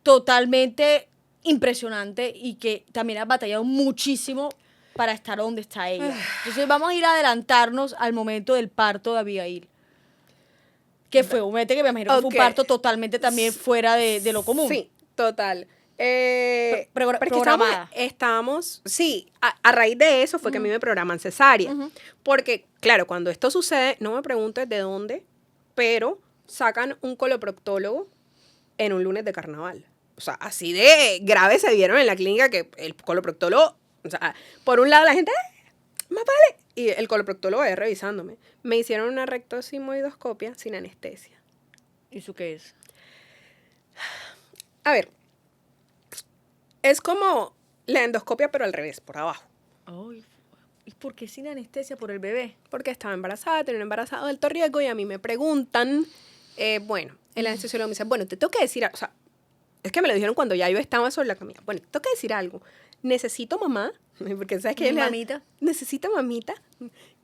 totalmente impresionante y que también has batallado muchísimo para estar donde está ella. Entonces vamos a ir a adelantarnos al momento del parto de Abigail. Que fue un momento que me imagino que fue un parto totalmente también fuera de lo común. Sí, total. Programada. Estábamos, sí, a raíz de eso fue que a mí me programan cesárea. Porque, claro, cuando esto sucede, no me preguntes de dónde, pero sacan un coloproctólogo en un lunes de carnaval. O sea, así de grave se vieron en la clínica que el coloproctólogo, o sea, por un lado la gente, más vale, y el coloproctólogo ahí revisándome. Me hicieron una rectosimoidoscopia sin anestesia. ¿Y eso qué es? A ver, es como la endoscopia, pero al revés, por abajo. Ay, ¿y por qué sin anestesia por el bebé? Porque estaba embarazada, tenía un embarazo de alto riesgo y a mí me preguntan, bueno, el anestesiólogo me dice, bueno, te tengo que decir, o sea, es que me lo dijeron cuando ya yo estaba sobre la camilla. Bueno, te tengo que decir algo. Necesito mamá, porque sabes que mamita. Necesito mamita,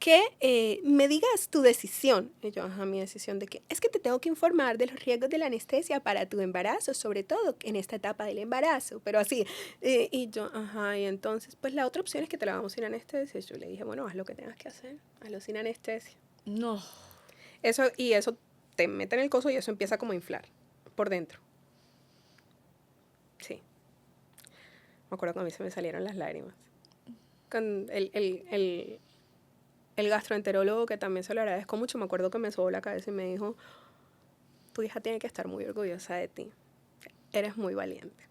que me digas tu decisión. Y yo, ajá, mi decisión de que es que te tengo que informar de los riesgos de la anestesia para tu embarazo, sobre todo en esta etapa del embarazo, pero así. Y yo, ajá, y entonces, pues la otra opción es que te la vamos sin anestesia. Yo le dije, bueno, haz lo que tengas que hacer, hazlo sin anestesia. No. Eso te mete en el coso y eso empieza como a inflar por dentro. Sí. Me acuerdo que a mí se me salieron las lágrimas. Con el gastroenterólogo, que también se lo agradezco mucho, me acuerdo que me sobó la cabeza y me dijo, tu hija tiene que estar muy orgullosa de ti. Eres muy valiente.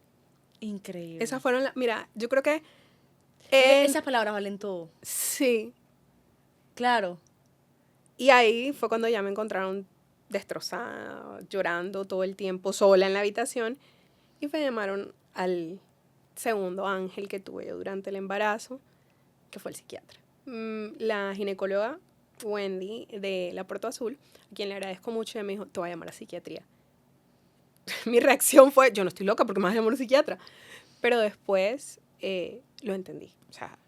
Increíble. Esas fueron mira, yo creo que... esas palabras valen todo. Sí. Claro. Y ahí fue cuando ya me encontraron destrozada, llorando todo el tiempo, sola en la habitación. Y me llamaron al segundo ángel que tuve yo durante el embarazo, que fue el psiquiatra. La ginecóloga Wendy de la Puerto Azul, a quien le agradezco mucho, me dijo, te voy a llamar a psiquiatría. Mi reacción fue, yo no estoy loca, porque me vas a llamar a un psiquiatra. Pero después lo entendí. O sea,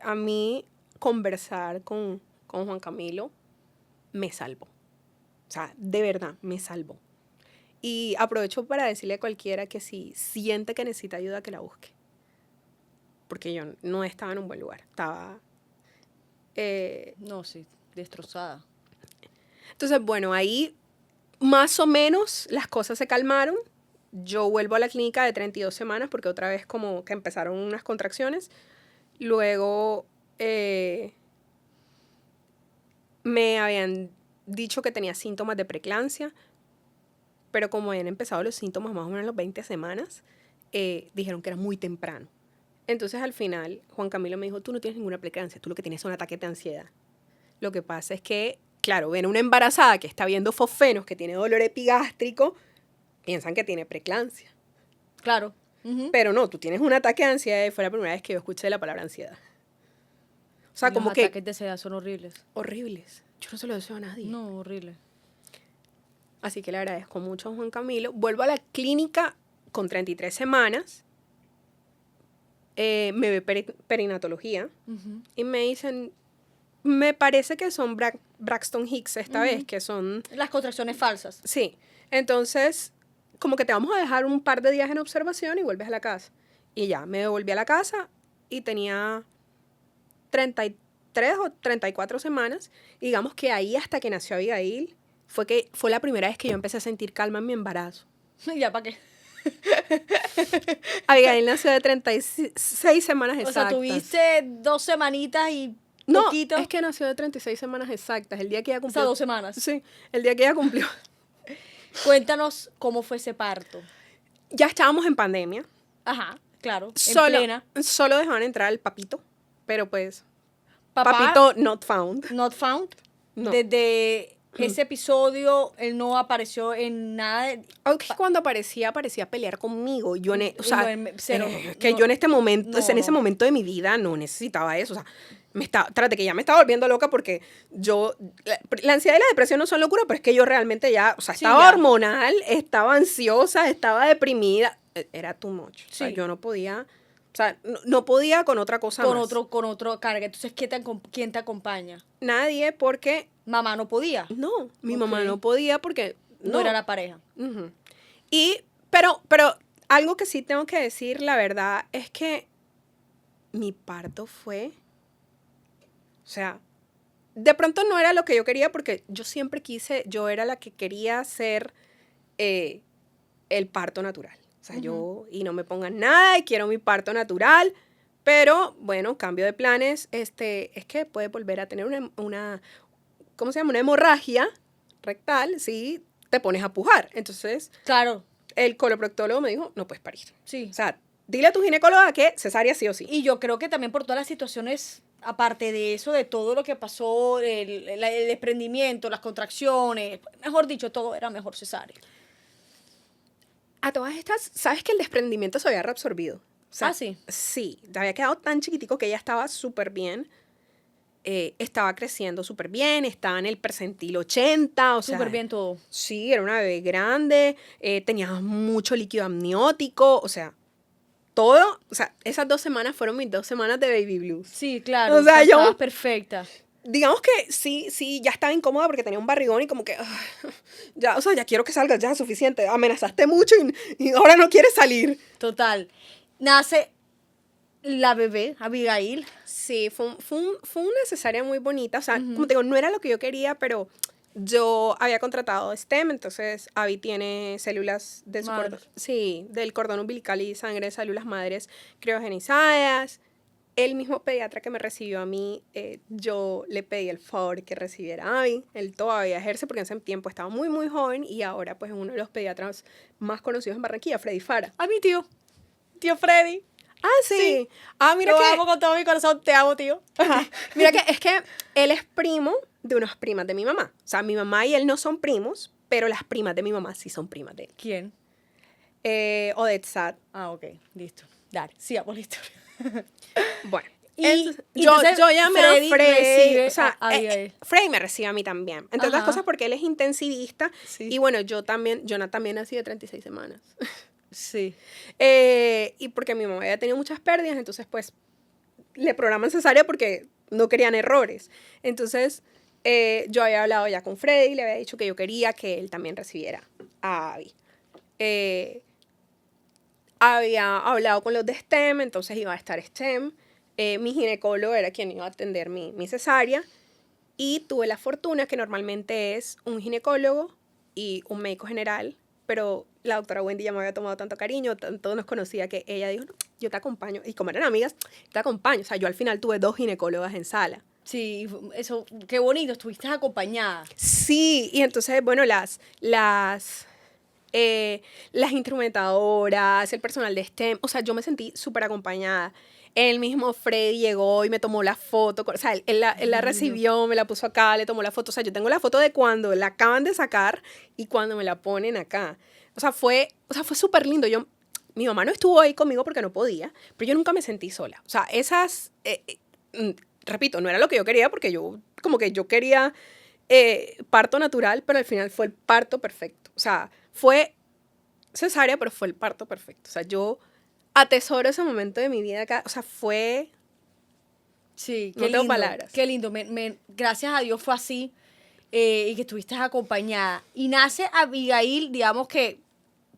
a mí conversar con Juan Camilo me salvó. O sea, de verdad, me salvó. Y aprovecho para decirle a cualquiera que si siente que necesita ayuda, que la busque. Porque yo no estaba en un buen lugar. Estaba... no, sí, destrozada. Entonces, bueno, ahí más o menos las cosas se calmaron. Yo vuelvo a la clínica de 32 semanas porque otra vez como que empezaron unas contracciones. Luego me habían dicho que tenía síntomas de preeclampsia, pero como habían empezado los síntomas más o menos a las 20 semanas, dijeron que era muy temprano. Entonces al final Juan Camilo me dijo, tú no tienes ninguna preeclampsia, tú lo que tienes es un ataque de ansiedad. Lo que pasa es que, claro, ven una embarazada que está viendo fosfenos, que tiene dolor epigástrico, piensan que tiene preeclampsia. Claro. Ujú. Pero no, tú tienes un ataque de ansiedad y fue la primera vez que yo escuché la palabra ansiedad. O sea, Los como que ataques de ansiedad son horribles. horribles. Yo no se lo deseo a nadie. No, horrible. Así que le agradezco mucho a Juan Camilo. Vuelvo a la clínica con 33 semanas. Me ve perinatología Ujú. y me dicen, me parece que son Braxton Hicks esta vez, que son... Las contracciones falsas. Sí, entonces como que te vamos a dejar un par de días en observación y vuelves a la casa. Y ya, me devolví a la casa y tenía 33 o 34 semanas. Y digamos que ahí hasta que nació Abigail fue la primera vez que yo empecé a sentir calma en mi embarazo. ¿Ya para qué? Abigail nació de 36 semanas exactas. O sea, tuviste 2 semanitas y No, poquito. es que nació de 36 semanas exactas. El día que ella O cumplió... sea, 2 semanas. Sí, el día que ella cumplió. Cuéntanos cómo fue ese parto. Ya estábamos en pandemia. Ajá, claro. En plena. Solo dejaban entrar al papito, pero pues... Papá, Papito not found. not found. No. Desde ese episodio, él no apareció en nada. Aunque cuando aparecía a pelear conmigo. Yo o sea, No, cero, que no. yo en este momento, No, en ese no. momento de mi vida no necesitaba eso. O sea, tras que ya me estaba volviendo loca porque la ansiedad y la depresión no son locura, pero es que yo realmente ya, o sea, Sí, estaba ya. hormonal, estaba ansiosa, estaba deprimida. Era too much. O sea, Sí. yo no podía, o sea, no podía con otra cosa con más. otro carga. Entonces, ¿quién te acompaña? Nadie porque, Mamá no podía. no, mi mamá Ok. no podía porque No era la pareja. Ujú. Pero algo que sí tengo que decir, la verdad, es que mi parto fue, o sea, de pronto no era lo que yo quería porque yo siempre yo era la que quería hacer el parto natural. O sea, y no me pongan nada y quiero mi parto natural, pero bueno, cambio de planes, es que puede volver a tener una ¿cómo se llama? Una hemorragia rectal si te pones a pujar. Entonces, Claro, el coloproctólogo me dijo, no puedes parir. sí. O sea, dile a tu ginecóloga que cesárea sí o sí. Y yo creo que también por todas las situaciones, aparte de eso, de todo lo que pasó, el desprendimiento, las contracciones, mejor dicho, todo era mejor cesárea. A todas estas, ¿sabes que el desprendimiento se había reabsorbido? O sea, Ah, sí. Sí, te había quedado tan chiquitico que ella estaba súper bien. Estaba creciendo súper bien, estaba en el percentil 80, o sea... Súper bien todo. Sí, era una bebé grande, tenía mucho líquido amniótico, o sea, todo, o sea, esas 2 semanas fueron mis 2 semanas de baby blues. Sí, claro. O sea, estabas perfecta. Digamos que sí, ya estaba incómoda porque tenía un barrigón y como que, ya, o sea, ya quiero que salgas, ya es suficiente, amenazaste mucho y ahora no quieres salir. Total. Nace la bebé, Abigail. Sí, fue una cesárea muy bonita, o sea, como te digo, no era lo que yo quería, pero yo había contratado STEM, entonces Abby tiene células de Madres. del cordón umbilical y sangre de células madres criogenizadas. El mismo pediatra que me recibió a mí, yo le pedí el favor que recibiera a Abby. Él todavía ejerce porque en ese tiempo estaba muy, muy joven y ahora pues es uno de los pediatras más conocidos en Barranquilla, Freddy Fara. A mi tío. Tío Freddy. Ah, sí. Ah, mira Lo que... amo con todo mi corazón. Te amo, tío. Ajá. Mira que es que él es primo de unas primas de mi mamá. O sea, mi mamá y él no son primos, pero las primas de mi mamá sí son primas de él. ¿Quién? Odette Sad. Ah, ok. Listo. Dale. Sigamos la historia. Bueno. Y Yo entonces llamé Freddy a Freddy. recibe O sea, a Abigail. Freddy me recibe a mí también. Entre otras Ajá. cosas porque él es intensivista. Sí. Y bueno, yo también nací de 36 semanas. Sí. Y porque mi mamá había tenido muchas pérdidas, entonces pues le programan cesárea porque no querían errores. Entonces yo había hablado ya con Freddy, le había dicho que yo quería que él también recibiera a Abby. Había hablado con los de STEM, entonces iba a estar STEM. Mi ginecólogo era quien iba a atender mi cesárea. Y tuve la fortuna que normalmente es un ginecólogo y un médico general, pero la doctora Wendy ya me había tomado tanto cariño, tanto nos conocía que ella dijo, no, yo te acompaño. Y como eran amigas, te acompaño. O sea, yo al final tuve 2 ginecólogas en sala. Sí, eso, qué bonito, estuviste acompañada. Sí, y entonces, bueno, las instrumentadoras, el personal de STEM. O sea, yo me sentí súper acompañada. El mismo Freddy llegó y me tomó la foto. O sea, él la recibió, me la puso acá, le tomó la foto. O sea, yo tengo la foto de cuando la acaban de sacar y cuando me la ponen acá. O sea, fue súper lindo. Mi mamá no estuvo ahí conmigo porque no podía, pero yo nunca me sentí sola. O sea, repito, no era lo que yo quería porque yo quería parto natural, pero al final fue el parto perfecto. O sea, fue cesárea, pero fue el parto perfecto. O sea, yo atesoro ese momento de mi vida acá. O sea, fue... Sí, no tengo palabras. Qué lindo. Gracias a Dios fue así y que estuviste acompañada. Y nace Abigail, digamos que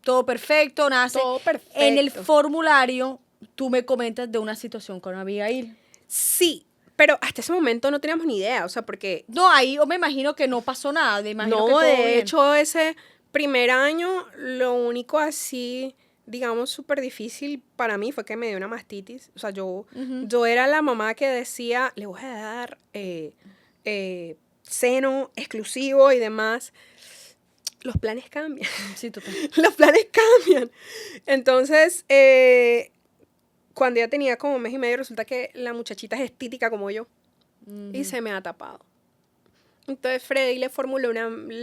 todo perfecto, nace. Todo perfecto. En el formulario, tú me comentas de una situación con Abigail. Sí, pero hasta ese momento no teníamos ni idea, o sea, porque... No, ahí yo me imagino que no pasó nada, me imagino que No, todo de bien. hecho, ese primer año, lo único así, digamos, súper difícil para mí fue que me dio una mastitis. O sea, yo era la mamá que decía, le voy a dar seno exclusivo y demás. Los planes cambian. Sí, total. Los planes cambian. Entonces, cuando ya tenía como 1 mes y medio, resulta que la muchachita es estítica como yo. Y se me ha tapado. Entonces Freddy le formuló un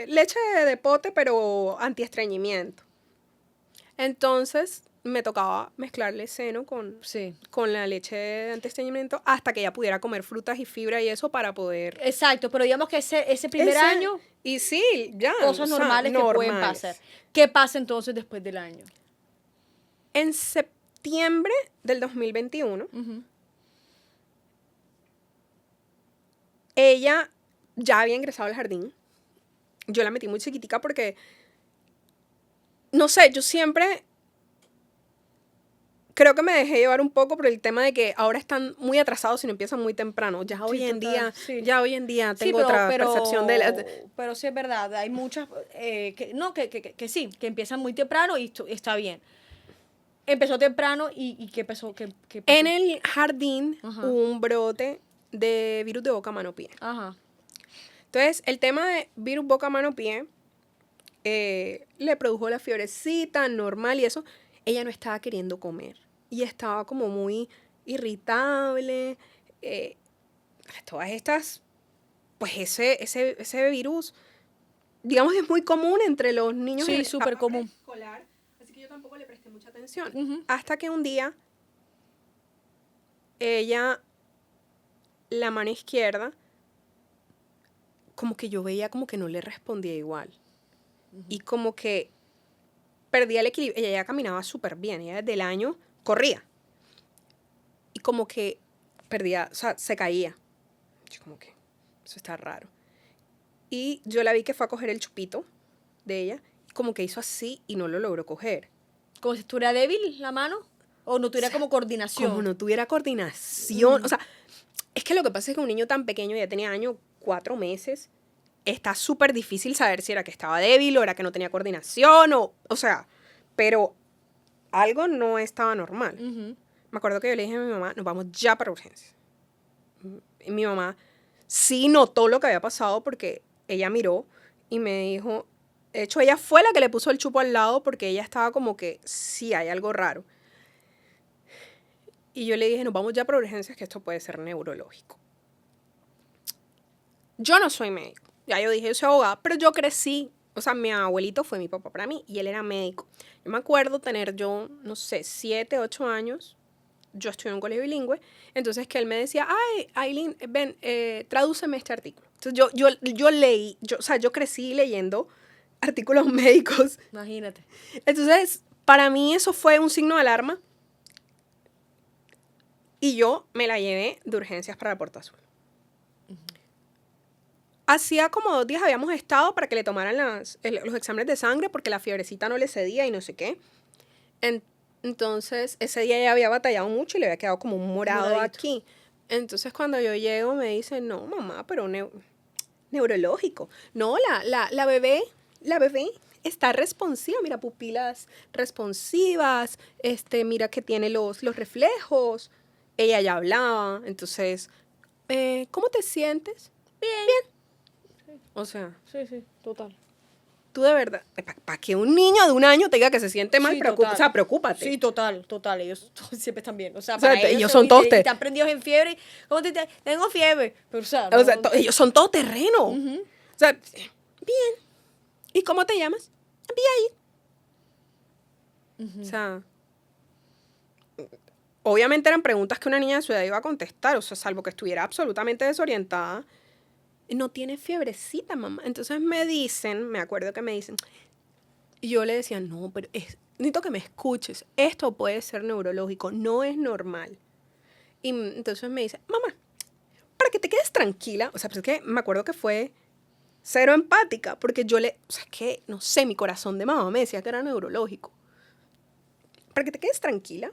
leche de pote, pero antiestreñimiento. Entonces me tocaba mezclarle seno con la leche de antiestreñimiento hasta que ella pudiera comer frutas y fibra y eso para poder... Exacto, pero digamos que ese primer año... Y sí, ya. Cosas normales que pueden pasar. ¿Qué pasa entonces después del año? En septiembre del 2021, ella ya había ingresado al jardín. Yo la metí muy chiquitica porque, no sé, yo siempre creo que me dejé llevar un poco por el tema de que ahora están muy atrasados y no empiezan muy temprano. Ya hoy en día tengo otra percepción de la... Pero sí es verdad, hay muchas que sí, que empiezan muy temprano y está bien. Empezó temprano y ¿qué pasó? ¿Qué pasó? En el jardín hubo un brote de virus de boca, mano, pie. Ajá. Entonces, el tema de virus boca, mano, pie le produjo la fiebrecita normal y eso. Ella no estaba queriendo comer y estaba como muy irritable. Todas estas, pues ese virus, digamos, es muy común entre los niños. Sí, súper común. Escolar, así que yo tampoco le presté mucha atención. Hasta que un día, ella, la mano izquierda, como que yo veía como que no le respondía igual. Y como que perdía el equilibrio. Ella ya caminaba súper bien. Ella desde el año corría. Y como que perdía, o sea, se caía. Yo como que, eso está raro. Y yo la vi que fue a coger el chupito de ella. Como que hizo así y no lo logró coger. ¿Como si estuviera débil la mano? ¿O no tuviera como coordinación? Como no tuviera coordinación. O sea, es que lo que pasa es que un niño tan pequeño, ya tenía 4 meses, está súper difícil saber si era que estaba débil o era que no tenía coordinación o sea, pero algo no estaba normal. Me acuerdo que yo le dije a mi mamá, nos vamos ya para urgencias. Y mi mamá sí notó lo que había pasado porque ella miró y me dijo, de hecho ella fue la que le puso el chupo al lado porque ella estaba como que sí hay algo raro. Y yo le dije, nos vamos ya para urgencias, que esto puede ser neurológico. Yo no soy médico. Ya yo dije, yo soy abogada, pero yo crecí. O sea, mi abuelito fue mi papá para mí y él era médico. Yo me acuerdo tener yo, no sé, 7, 8 años. Yo estudié en un colegio bilingüe. Entonces que él me decía, ay, Aileen, ven, tradúceme este artículo. Entonces yo leí, o sea, yo crecí leyendo artículos médicos. Imagínate. Entonces, para mí eso fue un signo de alarma. Y yo me la llevé de urgencias para la Puerta Azul. Hacía como 2 días habíamos estado para que le tomaran los exámenes de sangre porque la fiebrecita no le cedía y no sé qué. Entonces, ese día ella había batallado mucho y le había quedado como un morado aquí. Entonces, cuando yo llego, me dice, no, mamá, pero neurológico. No, la bebé está responsiva. Mira, pupilas responsivas. Mira que tiene los reflejos. Ella ya hablaba. Entonces, ¿cómo te sientes? Bien. O sea, Sí, total. tú de verdad, para que un niño de 1 año te diga que se siente mal, Sí, total. o sea, preocúpate. Sí, total. Ellos siempre están bien. O sea, O sea, para ellos ellos son todos están prendidos en fiebre. ¿Cómo tengo fiebre? Pero, o sea, no. O sea, ellos son todoterreno. O sea, bien. ¿Y cómo te llamas? Bien. O sea, obviamente eran preguntas que una niña de su edad iba a contestar, o sea, salvo que estuviera absolutamente desorientada. No tiene fiebrecita, mamá. Entonces me acuerdo que me dicen, y yo le decía, no, pero necesito que me escuches. Esto puede ser neurológico, no es normal. Y entonces me dice, mamá, para que te quedes tranquila, o sea, pues es que me acuerdo que fue cero empática, porque o sea, es que, no sé, mi corazón de mamá me decía que era neurológico. Para que te quedes tranquila,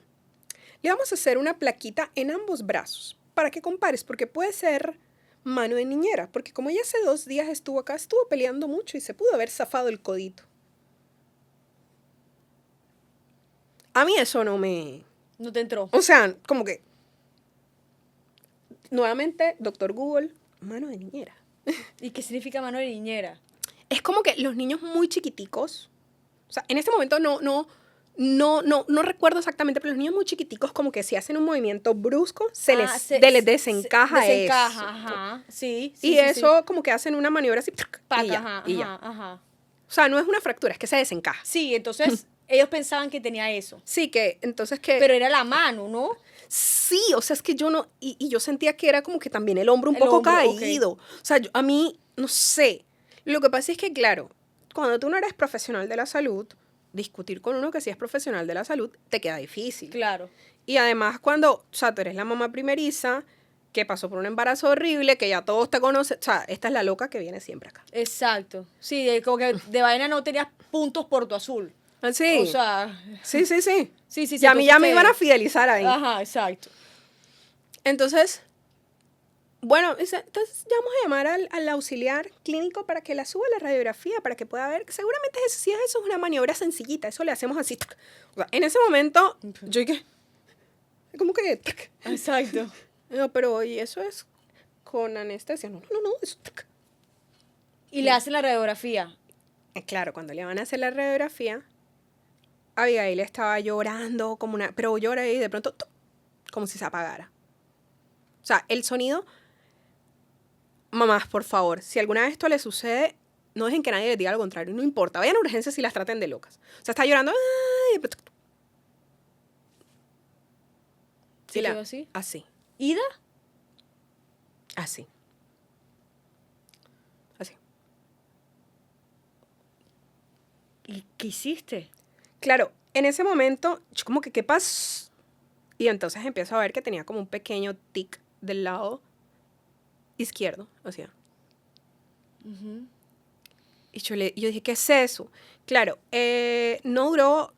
le vamos a hacer una plaquita en ambos brazos, para que compares, porque puede ser mano de niñera, porque como ella hace 2 días estuvo acá, estuvo peleando mucho y se pudo haber zafado el codito. A mí eso no me... No te entró. O sea, como que... Nuevamente, doctor Google, mano de niñera. ¿Y qué significa mano de niñera? Es como que los niños muy chiquiticos, o sea, en este momento no recuerdo exactamente, pero los niños muy chiquiticos como que si hacen un movimiento brusco, les desencaja desencaja, eso. ajá. Sí. Y eso como que hacen una maniobra así, y ya. Ajá. O sea, no es una fractura, es que se desencaja. Sí, entonces ellos pensaban que tenía eso. Sí, que entonces que... Pero era la mano, ¿no? Sí, o sea, es que yo no... Y yo sentía que era como que también el hombro un El poco hombro, caído. O sea, a mí, no sé. Lo que pasa es que, claro, cuando tú no eres profesional de la salud, discutir con uno que sí es profesional de la salud te queda difícil. Claro. Y además cuando, o sea, tú eres la mamá primeriza, que pasó por un embarazo horrible, que ya todos te conocen, o sea, esta es la loca que viene siempre acá. Exacto. Sí, como que de vaina no tenías puntos por tu azul. Sí. O sea... Sí. Sí. Y a mí ya me iban a fidelizar ahí. Ajá, exacto. Entonces, bueno, entonces ya vamos a llamar al auxiliar clínico para que la suba a la radiografía, para que pueda ver, que seguramente si eso es una maniobra sencillita, eso le hacemos así. O sea, en ese momento, yo dije, ¿cómo que? Exacto. No, pero ¿y eso es con anestesia? No, eso. Y le hacen la radiografía. Claro, cuando le van a hacer la radiografía, Abigail estaba llorando como pero llora y de pronto, como si se apagara. O sea, el sonido... Mamás, por favor, si alguna vez esto les sucede, no dejen que nadie les diga lo contrario, no importa. Vayan a urgencias y las traten de locas. O sea, está llorando. ¡Ay! ¿Se quedó así? Así. ¿Ida? Así. ¿Y qué hiciste? Claro, en ese momento, yo como que, ¿qué pasó? Y entonces empiezo a ver que tenía como un pequeño tic del lado izquierdo, o sea. Y yo dije, ¿qué es eso? Claro, no duró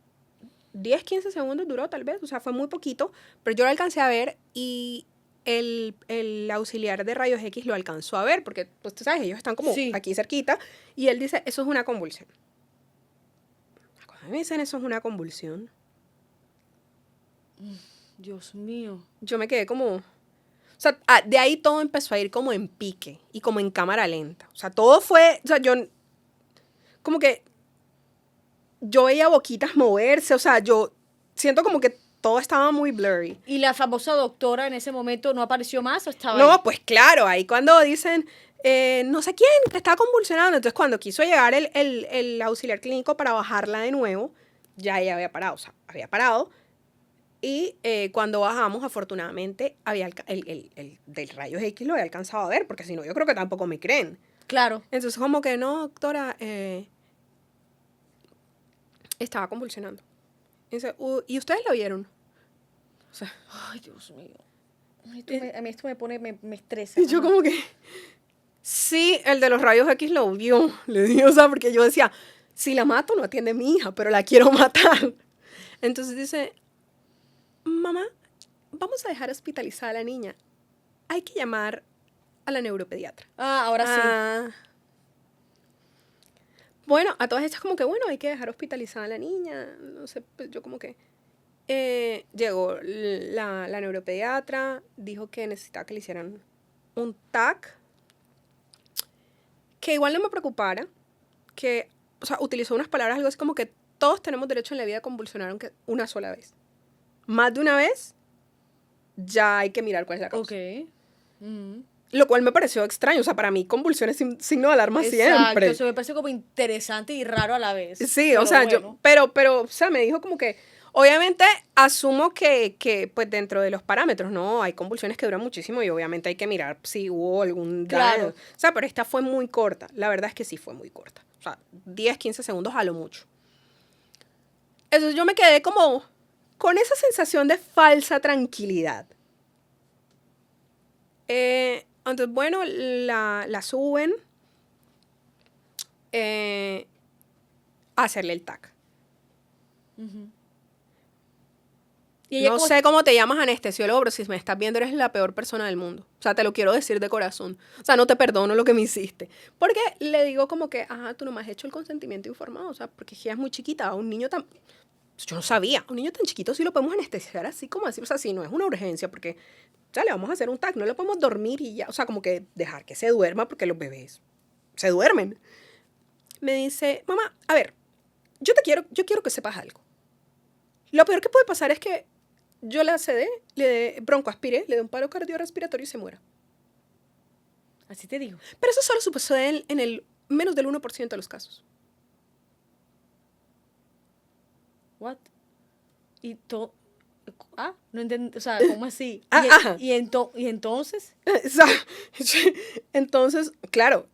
10, 15 segundos, duró tal vez, o sea, fue muy poquito, pero yo lo alcancé a ver y el auxiliar de rayos X lo alcanzó a ver, porque, pues tú sabes, ellos están como aquí cerquita, y él dice, eso es una convulsión. Cuando me dicen eso es una convulsión, Dios mío. yo me quedé como... O sea, de ahí todo empezó a ir como en pique y como en cámara lenta. O sea, todo fue... O sea, yo... Como que... Yo veía boquitas moverse. O sea, yo siento como que todo estaba muy blurry. ¿Y la famosa doctora en ese momento no apareció más o estaba No, ahí? pues claro. Ahí cuando dicen... no sé quién te está convulsionando. Entonces, cuando quiso llegar el auxiliar clínico para bajarla de nuevo, ya ella había parado. O sea, había parado. Y cuando bajamos, afortunadamente, había el del rayos X lo había alcanzado a ver, porque si no, yo creo que tampoco me creen. Claro. Entonces, como que no, doctora, estaba convulsionando. Y dice, ¿y ustedes lo vieron? O sea, ay, Dios mío. A mí esto me pone, me estresa. Y yo como que, sí, el de los rayos X lo vio. Le dije, o sea, porque yo decía, si la mato no atiende a mi hija, pero la quiero matar. Entonces dice, mamá, vamos a dejar hospitalizada a la niña. Hay que llamar a la neuropediatra. Ahora sí. Bueno, a todas estas como que, bueno, hay que dejar hospitalizada a la niña. No sé, pues yo como que... llegó la neuropediatra, dijo que necesitaba que le hicieran un TAC. que igual no me preocupara, que, o sea, utilizó unas palabras algo así como que todos tenemos derecho en la vida a convulsionar aunque una sola vez. Más de una vez, ya hay que mirar cuál es la causa. Ok. Ujú. Lo cual me pareció extraño, o sea, para mí convulsión es signo de alarma Exacto, siempre. eso me parece como interesante y raro a la vez. Sí, o sea, bueno. pero, o sea, me dijo como que, obviamente, asumo que, pues, dentro de los parámetros, ¿no? Hay convulsiones que duran muchísimo y obviamente hay que mirar si hubo algún daño. Claro. O sea, pero esta fue muy corta, la verdad es que sí fue muy corta. O sea, 10, 15 segundos a lo mucho. Entonces yo me quedé como con esa sensación de falsa tranquilidad. Entonces, bueno, la suben a hacerle el TAC. Y ella No como- sé cómo te llamas anestesiólogo, pero si me estás viendo eres la peor persona del mundo. O sea, te lo quiero decir de corazón. O sea, no te perdono lo que me hiciste. Porque le digo como que, ajá, tú no me has hecho el consentimiento informado. O sea, porque ella es muy chiquita. A un niño tan... Yo no sabía. A un niño tan chiquito sí lo podemos anestesiar así como así. O sea, sí, no es una urgencia porque, o sea, le vamos a hacer un TAC. No le podemos dormir y ya. O sea, como que dejar que se duerma porque los bebés se duermen. Me dice, mamá, a ver, yo quiero que sepas algo. Lo peor que puede pasar es que yo la sedé, le dé broncoaspiré, le dé un paro cardiorrespiratorio y se muera. Así te digo. Pero eso solo sucede en el menos del 1% de los casos. What? Y todo... no entiendo, o sea, ¿cómo así? Ajá. Y entonces... O sea, entonces, claro,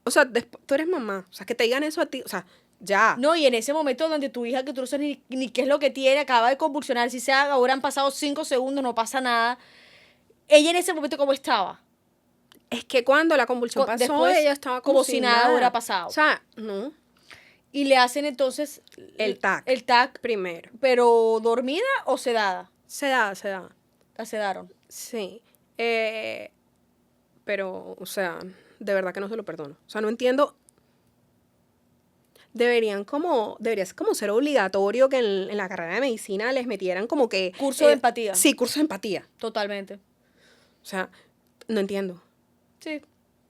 o sea, tú eres mamá, o sea, que te digan eso a ti, o sea, ya. No, y en ese momento donde tu hija, que tú no sabes ni qué es lo que tiene, acaba de convulsionar, si sea, ahora han pasado 5 segundos, no pasa nada. Ella en ese momento, ¿cómo estaba? Es que cuando la convulsión pasó, Después, ella estaba como si nada hubiera pasado. O sea, no. Y le hacen entonces... El TAC. El TAC, Primero. pero ¿dormida o sedada? Sedada. La sedaron. Sí. Pero, o sea, de verdad que no se lo perdono. O sea, no entiendo. Debería como ser obligatorio que en la carrera de medicina les metieran como que... Curso de empatía. Sí, curso de empatía. Totalmente. O sea, no entiendo. Sí,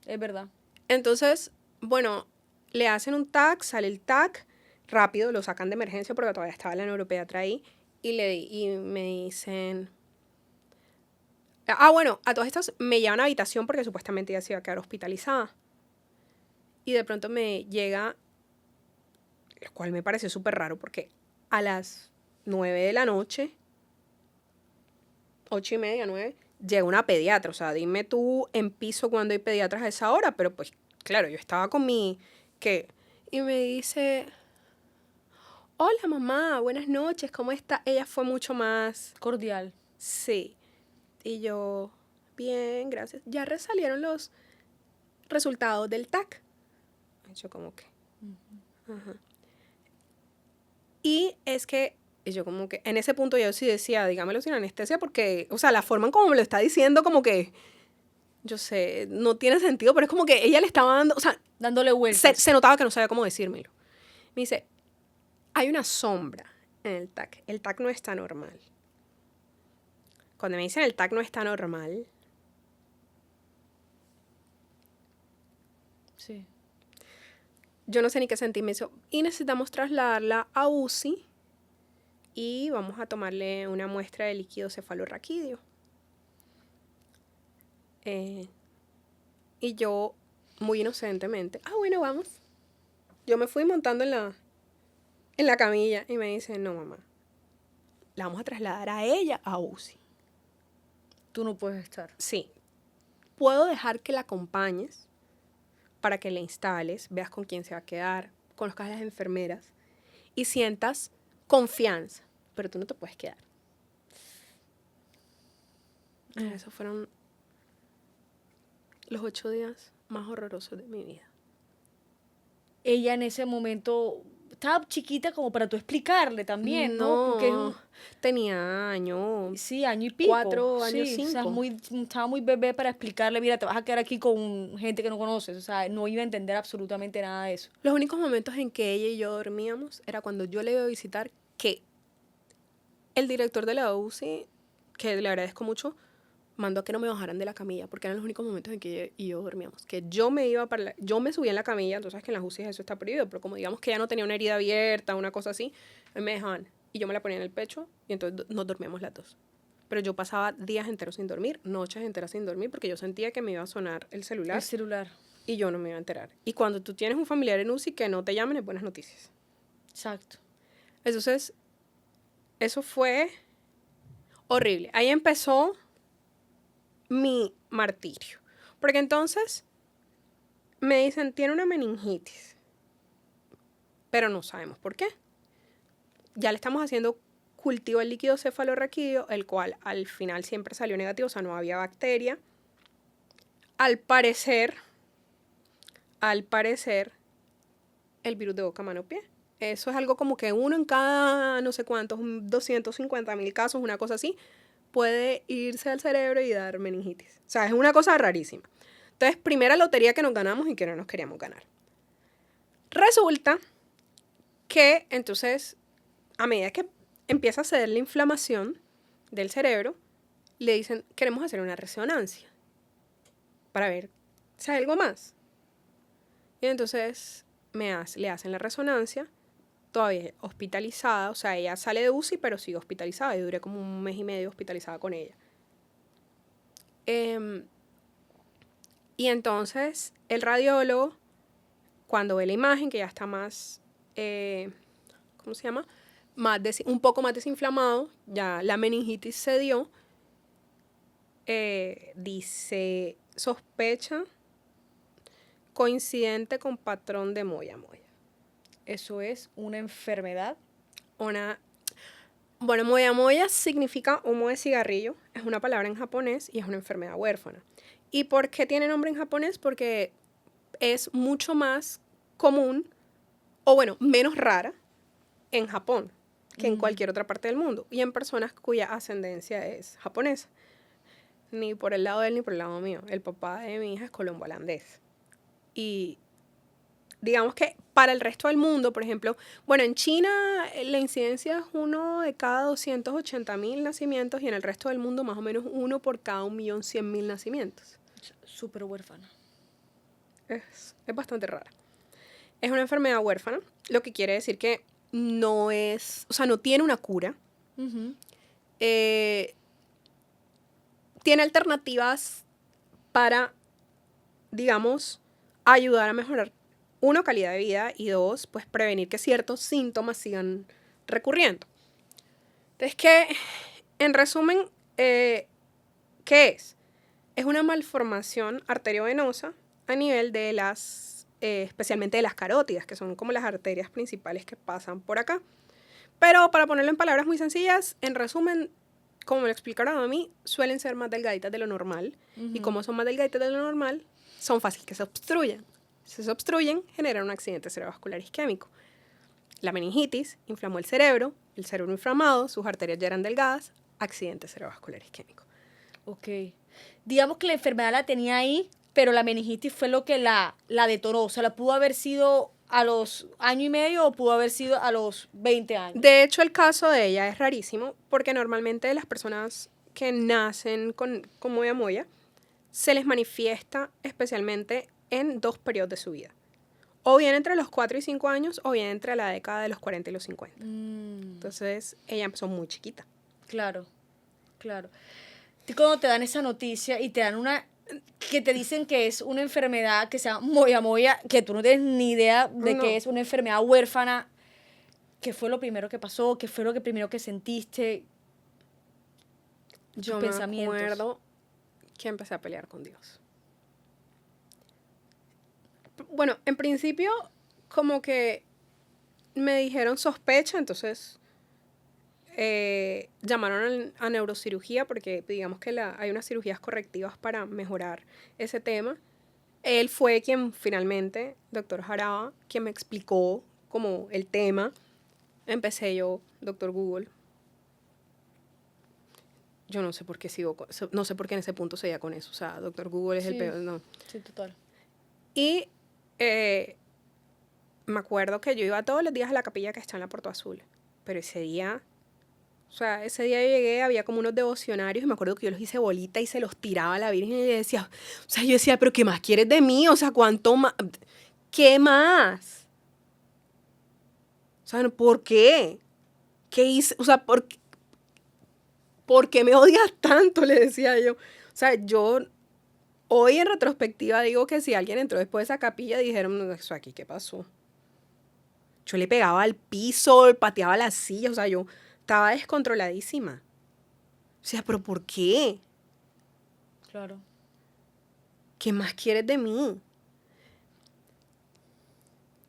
es verdad. Entonces, bueno, le hacen un TAC, sale el TAC, rápido, lo sacan de emergencia porque todavía estaba la neuropediatra ahí, y me dicen... bueno, a todas estas me llevan a habitación porque supuestamente ella se iba a quedar hospitalizada. Y de pronto me llega, lo cual me pareció súper raro porque a las 9 de la noche, 8:30, 9, llega una pediatra. O sea, dime tú en piso cuando hay pediatras a esa hora, pero pues claro, yo estaba con ¿qué? Y me dice, hola mamá, buenas noches, ¿cómo está? Ella fue mucho más... Cordial. Sí. Y yo, bien, gracias. Ya resalieron los resultados del TAC. Y yo como que... Ajá. Y es que yo como que... En ese punto yo sí decía, dígamelo sin anestesia porque... O sea, la forma en como me lo está diciendo como que... Yo sé, no tiene sentido, pero es como que ella le estaba dando... O sea, dándole vueltas. Se notaba que no sabía cómo decírmelo. Me dice, hay una sombra en el TAC. El TAC no está normal. Cuando me dicen el TAC no está normal... Sí. Yo no sé ni qué sentir. Me dice, y necesitamos trasladarla a UCI y vamos a tomarle una muestra de líquido cefalorraquídeo. Y yo, muy inocentemente, bueno, vamos. Yo me fui montando en la camilla y me dice, no, mamá, la vamos a trasladar a ella a UCI. Tú no puedes estar. Sí. Puedo dejar que la acompañes para que le instales, veas con quién se va a quedar, conozcas a las enfermeras y sientas confianza, pero tú no te puedes quedar. Esos fueron los 8 días más horrorosos de mi vida. Ella en ese momento estaba chiquita como para tú explicarle también, ¿no? Porque tenía años. Sí, año y pico. 4 años, 5. O sea, estaba muy bebé para explicarle, mira, te vas a quedar aquí con gente que no conoces. O sea, no iba a entender absolutamente nada de eso. Los únicos momentos en que ella y yo dormíamos era cuando yo le iba a visitar, que el director de la UCI, que le agradezco mucho, mandó a que no me bajaran de la camilla, porque eran los únicos momentos en que ella y yo dormíamos. Que yo me iba yo me subía en la camilla, entonces sabes que en las UCI eso está prohibido, pero como digamos que ya no tenía una herida abierta, una cosa así, a mí me dejaban. Y yo me la ponía en el pecho y entonces nos dormíamos las dos. Pero yo pasaba días enteros sin dormir, noches enteras sin dormir, porque yo sentía que me iba a sonar el celular. El celular. Y yo no me iba a enterar. Y cuando tú tienes un familiar en UCI que no te llamen, es buenas noticias. Exacto. Entonces, eso fue horrible. Ahí empezó mi martirio. Porque entonces me dicen, tiene una meningitis. Pero no sabemos por qué. Ya le estamos haciendo cultivo al líquido cefalorraquídeo, el cual al final siempre salió negativo, o sea, no había bacteria. Al parecer, el virus de boca, mano, pie. Eso es algo como que uno en cada no sé cuántos, 250,000 casos, una cosa así, puede irse al cerebro y dar meningitis. O sea, es una cosa rarísima. Entonces, primera lotería que nos ganamos y que no nos queríamos ganar. Resulta que entonces, a medida que empieza a ceder la inflamación del cerebro, le dicen, queremos hacer una resonancia para ver si hay algo más. Y entonces le hacen la resonancia, todavía hospitalizada, o sea, ella sale de UCI, pero sigue hospitalizada. Yo duré como 1 mes y medio hospitalizada con ella. Y entonces el radiólogo, cuando ve la imagen, que ya está más, ¿cómo se llama? Un poco más desinflamado, ya la meningitis se dio, dice, sospecha coincidente con patrón de moya moya. Eso es una enfermedad. Bueno, moya moya significa humo de cigarrillo, es una palabra en japonés y es una enfermedad huérfana. ¿Y por qué tiene nombre en japonés? Porque es mucho más común, o bueno, menos rara en Japón que en cualquier otra parte del mundo, y en personas cuya ascendencia es japonesa. Ni por el lado de él ni por el lado mío. El papá de mi hija es colombo-holandés. Y digamos que para el resto del mundo, por ejemplo, bueno, en China la incidencia es 1 de cada 280,000 nacimientos y en el resto del mundo más o menos 1 por cada 1.100.000 nacimientos. Súper huérfana. Es bastante rara. Es una enfermedad huérfana, lo que quiere decir que no es, o sea, no tiene una cura. Uh-huh. Tiene alternativas para, digamos, ayudar a mejorar, 1, calidad de vida, y 2, pues prevenir que ciertos síntomas sigan recurriendo. Entonces, en resumen, ¿qué es? Es una malformación arteriovenosa a nivel de especialmente de las carótidas, que son como las arterias principales que pasan por acá. Pero para ponerlo en palabras muy sencillas, en resumen, como me lo explicaron a mí, suelen ser más delgaditas de lo normal. Uh-huh. Y como son más delgaditas de lo normal, son fáciles que se obstruyan. Si se obstruyen, generan un accidente cerebrovascular isquémico. La meningitis inflamó el cerebro inflamado, sus arterias ya eran delgadas, accidente cerebrovascular isquémico. Ok. Digamos que la enfermedad la tenía ahí, pero la meningitis fue lo que la detonó. O sea, la pudo haber sido a los 1 año y medio o pudo haber sido a los 20 años. De hecho, el caso de ella es rarísimo porque normalmente las personas que nacen con moya moya se les manifiesta especialmente en 2 periodos de su vida. O bien entre los 4 y 5 años o bien entre la década de los 40 y los 50. Entonces, ella empezó muy chiquita. Claro, claro. Y cuando te dan esa noticia y te dan que te dicen que es una enfermedad que se llama moya moya, que tú no tienes ni idea de que es una enfermedad huérfana, ¿qué fue lo primero que pasó? ¿Qué fue lo primero que sentiste? Yo me acuerdo que empecé a pelear con Dios. Bueno, en principio como que me dijeron sospecha, entonces llamaron a neurocirugía porque digamos que hay unas cirugías correctivas para mejorar ese tema. Él fue quien finalmente, doctor Jaraba, quien me explicó como el tema. Empecé yo, doctor Google. Yo no sé por qué no sé por qué en ese punto seguía con eso. O sea, doctor Google es el peor, no. Sí, total. Y me acuerdo que yo iba todos los días a la capilla que está en la Puerto Azul. Pero ese día, O sea, ese día yo llegué, había como unos devocionarios y me acuerdo que yo los hice bolita y se los tiraba a la Virgen y le decía, o sea, yo decía, pero ¿qué más quieres de mí? O sea, ¿cuánto más? ¿Qué más? O sea, ¿por qué? ¿Qué hice? O sea, ¿por qué me odias tanto? Le decía yo. O sea, yo hoy en retrospectiva digo que si alguien entró después de esa capilla, dijeron, eso aquí, ¿qué pasó? Yo le pegaba al piso, pateaba las sillas, o sea, yo estaba descontroladísima. O sea, ¿pero por qué? Claro. ¿Qué más quieres de mí?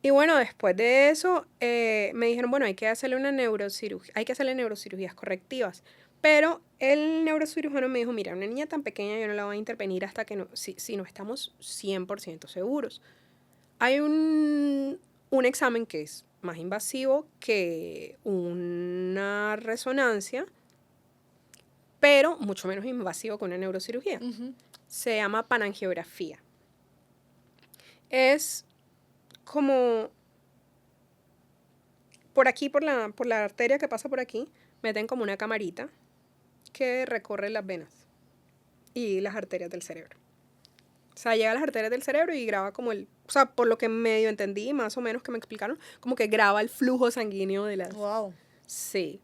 Y bueno, después de eso, me dijeron, bueno, hay que hacerle una neurocirugía, hay que hacerle neurocirugías correctivas. Pero el neurocirujano me dijo, mira, una niña tan pequeña yo no la voy a intervenir hasta que si no estamos 100% seguros. Hay un examen que es más invasivo que una resonancia, pero mucho menos invasivo que una neurocirugía. Se llama panangiografía. Es como por aquí, por la arteria que pasa por aquí, meten como una camarita que recorre las venas y las arterias del cerebro. O sea, llega a las arterias del cerebro y graba como o sea, por lo que medio entendí, más o menos que me explicaron, como que graba el flujo sanguíneo de las... Wow. Sí.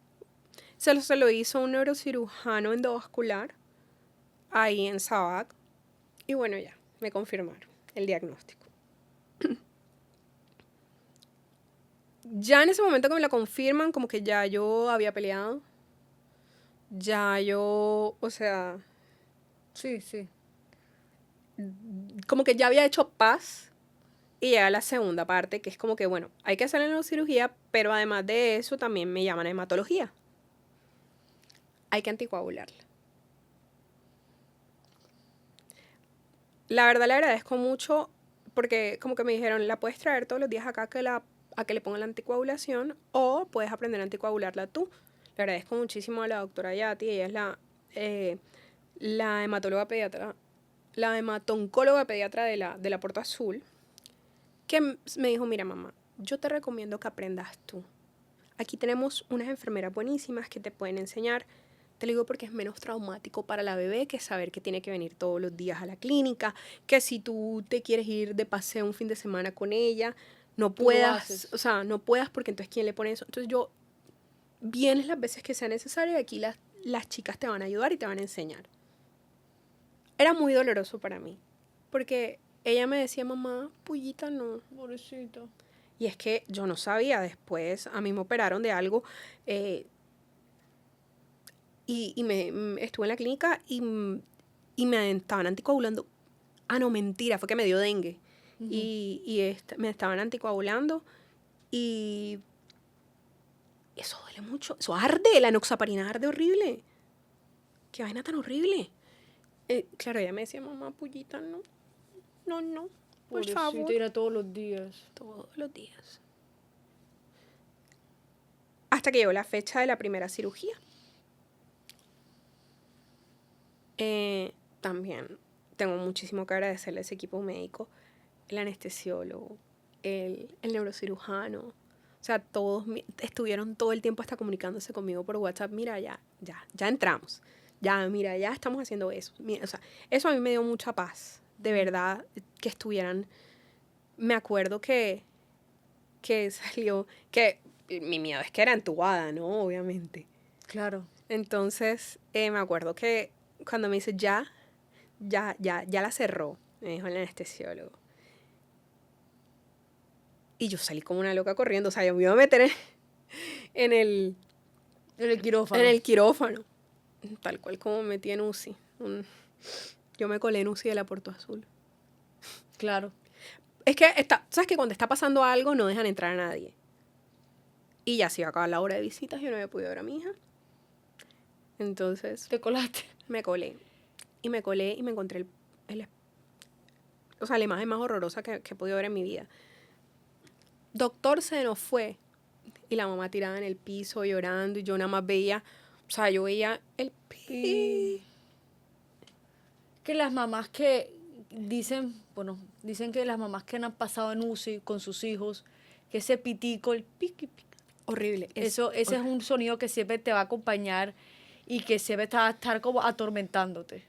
Se lo hizo un neurocirujano endovascular ahí en Sabac. Y bueno, ya, me confirmaron el diagnóstico. Ya en ese momento que me lo confirman, como que ya yo había peleado. Ya yo, o sea, Sí, sí. como que ya había hecho paz. Y llega la segunda parte, que es como que, bueno, hay que hacer la neurocirugía, pero además de eso también me llaman a hematología. Hay que anticoagularla. La verdad le agradezco mucho porque como que me dijeron, la puedes traer todos los días acá a que le pongan la anticoagulación o puedes aprender a anticoagularla tú. Le agradezco muchísimo a la doctora Yati, ella es la hematóloga pediatra, la hematoncóloga pediatra de la Puerta Azul, que me dijo, mira mamá, yo te recomiendo que aprendas tú. Aquí tenemos unas enfermeras buenísimas que te pueden enseñar. Te lo digo porque es menos traumático para la bebé que saber que tiene que venir todos los días a la clínica, que si tú te quieres ir de paseo un fin de semana con ella, no puedas, o sea, no puedas porque entonces ¿quién le pone eso? Entonces yo, vienes las veces que sea necesario y aquí las chicas te van a ayudar y te van a enseñar. Era muy doloroso para mí, porque ella me decía, mamá, pullita no. Pobrecito. Y es que yo no sabía, después a mí me operaron de algo y estuve en la clínica y me estaban anticoagulando. Ah, no, mentira, fue que me dio dengue. Me estaban anticoagulando y eso duele mucho. Eso arde, la enoxaparina arde horrible. Qué vaina tan horrible. Claro, ella me decía, mamá, pullita, no, por favor. Ir todos los días. Todos los días. Hasta que llegó la fecha de la primera cirugía. También tengo muchísimo que agradecerle a ese equipo médico, el anestesiólogo, el neurocirujano. O sea, todos estuvieron todo el tiempo hasta comunicándose conmigo por WhatsApp. Mira, ya entramos. Ya, mira, ya estamos haciendo eso. Mira, o sea, eso a mí me dio mucha paz. De verdad, que estuvieran... Me acuerdo que salió... Que mi miedo es que era entubada, ¿no? Obviamente. Claro. Entonces, me acuerdo que cuando me dice ya la cerró, me dijo el anestesiólogo. Y yo salí como una loca corriendo, o sea, yo me iba a meter en el quirófano. En el quirófano. Tal cual como me metí en UCI. Yo me colé en UCI de la Puerto Azul. Claro. Es que, ¿sabes que cuando está pasando algo no dejan entrar a nadie? Y ya se iba a acabar la hora de visitas, yo no había podido ver a mi hija. Entonces... ¿Te colaste? Me colé. Y me encontré o sea, la imagen más horrorosa que he podido ver en mi vida. Doctor se nos fue. Y la mamá tirada en el piso llorando y yo nada más veía, o sea, yo veía el pi. Que las mamás que dicen que las mamás que han pasado en UCI con sus hijos, que ese pitico, el piqui, piqui. Horrible. Ese es un sonido que siempre te va a acompañar y que siempre te va a estar como atormentándote.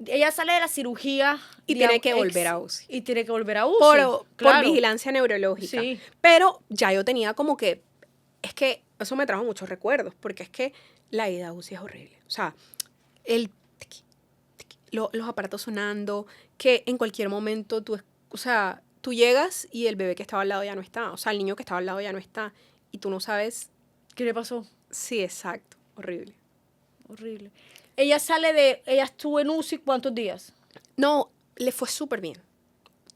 Ella sale de la cirugía. Y tiene que volver a UCI. Y tiene que volver a UCI. Por claro. vigilancia neurológica. Sí. Pero ya yo tenía como que, es que eso me trajo muchos recuerdos, porque es que la ida a UCI es horrible. O sea, los aparatos sonando, que en cualquier momento tú llegas y el bebé que estaba al lado ya no está. O sea, el niño que estaba al lado ya no está. Y tú no sabes. ¿Qué le pasó? Sí, exacto. Horrible. Horrible. Ella estuvo en UCI ¿cuántos días? No, le fue súper bien.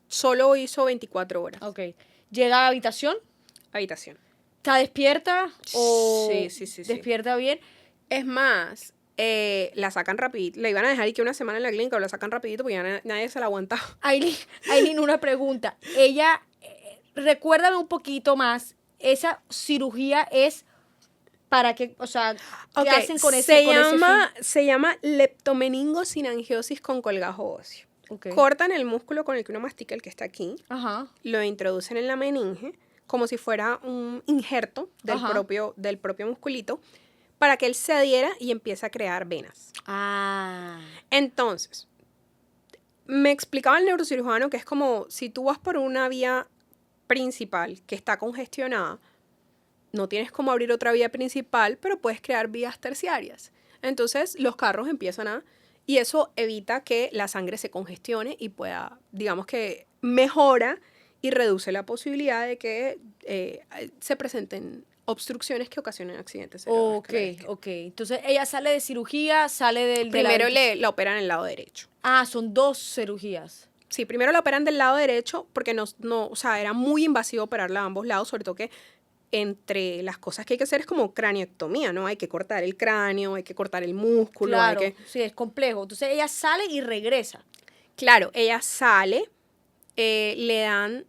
Solo hizo 24 horas. Ok. ¿Llega a la habitación? Habitación. ¿Está despierta? ¿O Sí. despierta bien? Es más, la sacan rapidito. La iban a dejar y que una semana en la clínica, pero la sacan rapidito porque ya nadie se la aguantaba. Aileen, una pregunta. Ella, recuérdame un poquito más, esa cirugía es para qué, o sea, ¿qué hacen con ese fin? Se llama leptomeningosinangiosis con colgajo óseo. Okay. Cortan el músculo con el que uno mastica, el que está aquí, Ajá. lo introducen en la meninge como si fuera un injerto del propio musculito para que él se adhiera y empiece a crear venas. Ah. Entonces, me explicaba el neurocirujano que es como si tú vas por una vía principal que está congestionada, no tienes como abrir otra vía principal, pero puedes crear vías terciarias. Entonces, los carros empiezan a... Y eso evita que la sangre se congestione y pueda, digamos que mejora y reduce la posibilidad de que se presenten obstrucciones que ocasionen accidentes cerebrovasculares. Ok. Entonces, ella sale de cirugía, sale del... Primero la operan en el lado derecho. Ah, son 2 cirugías. Sí, primero la operan del lado derecho porque o sea, era muy invasivo operarla a ambos lados, sobre todo que entre las cosas que hay que hacer es como craneotomía, ¿no? Hay que cortar el cráneo, hay que cortar el músculo. Claro, sí, es complejo. Entonces ella sale y regresa. Claro, ella sale, le dan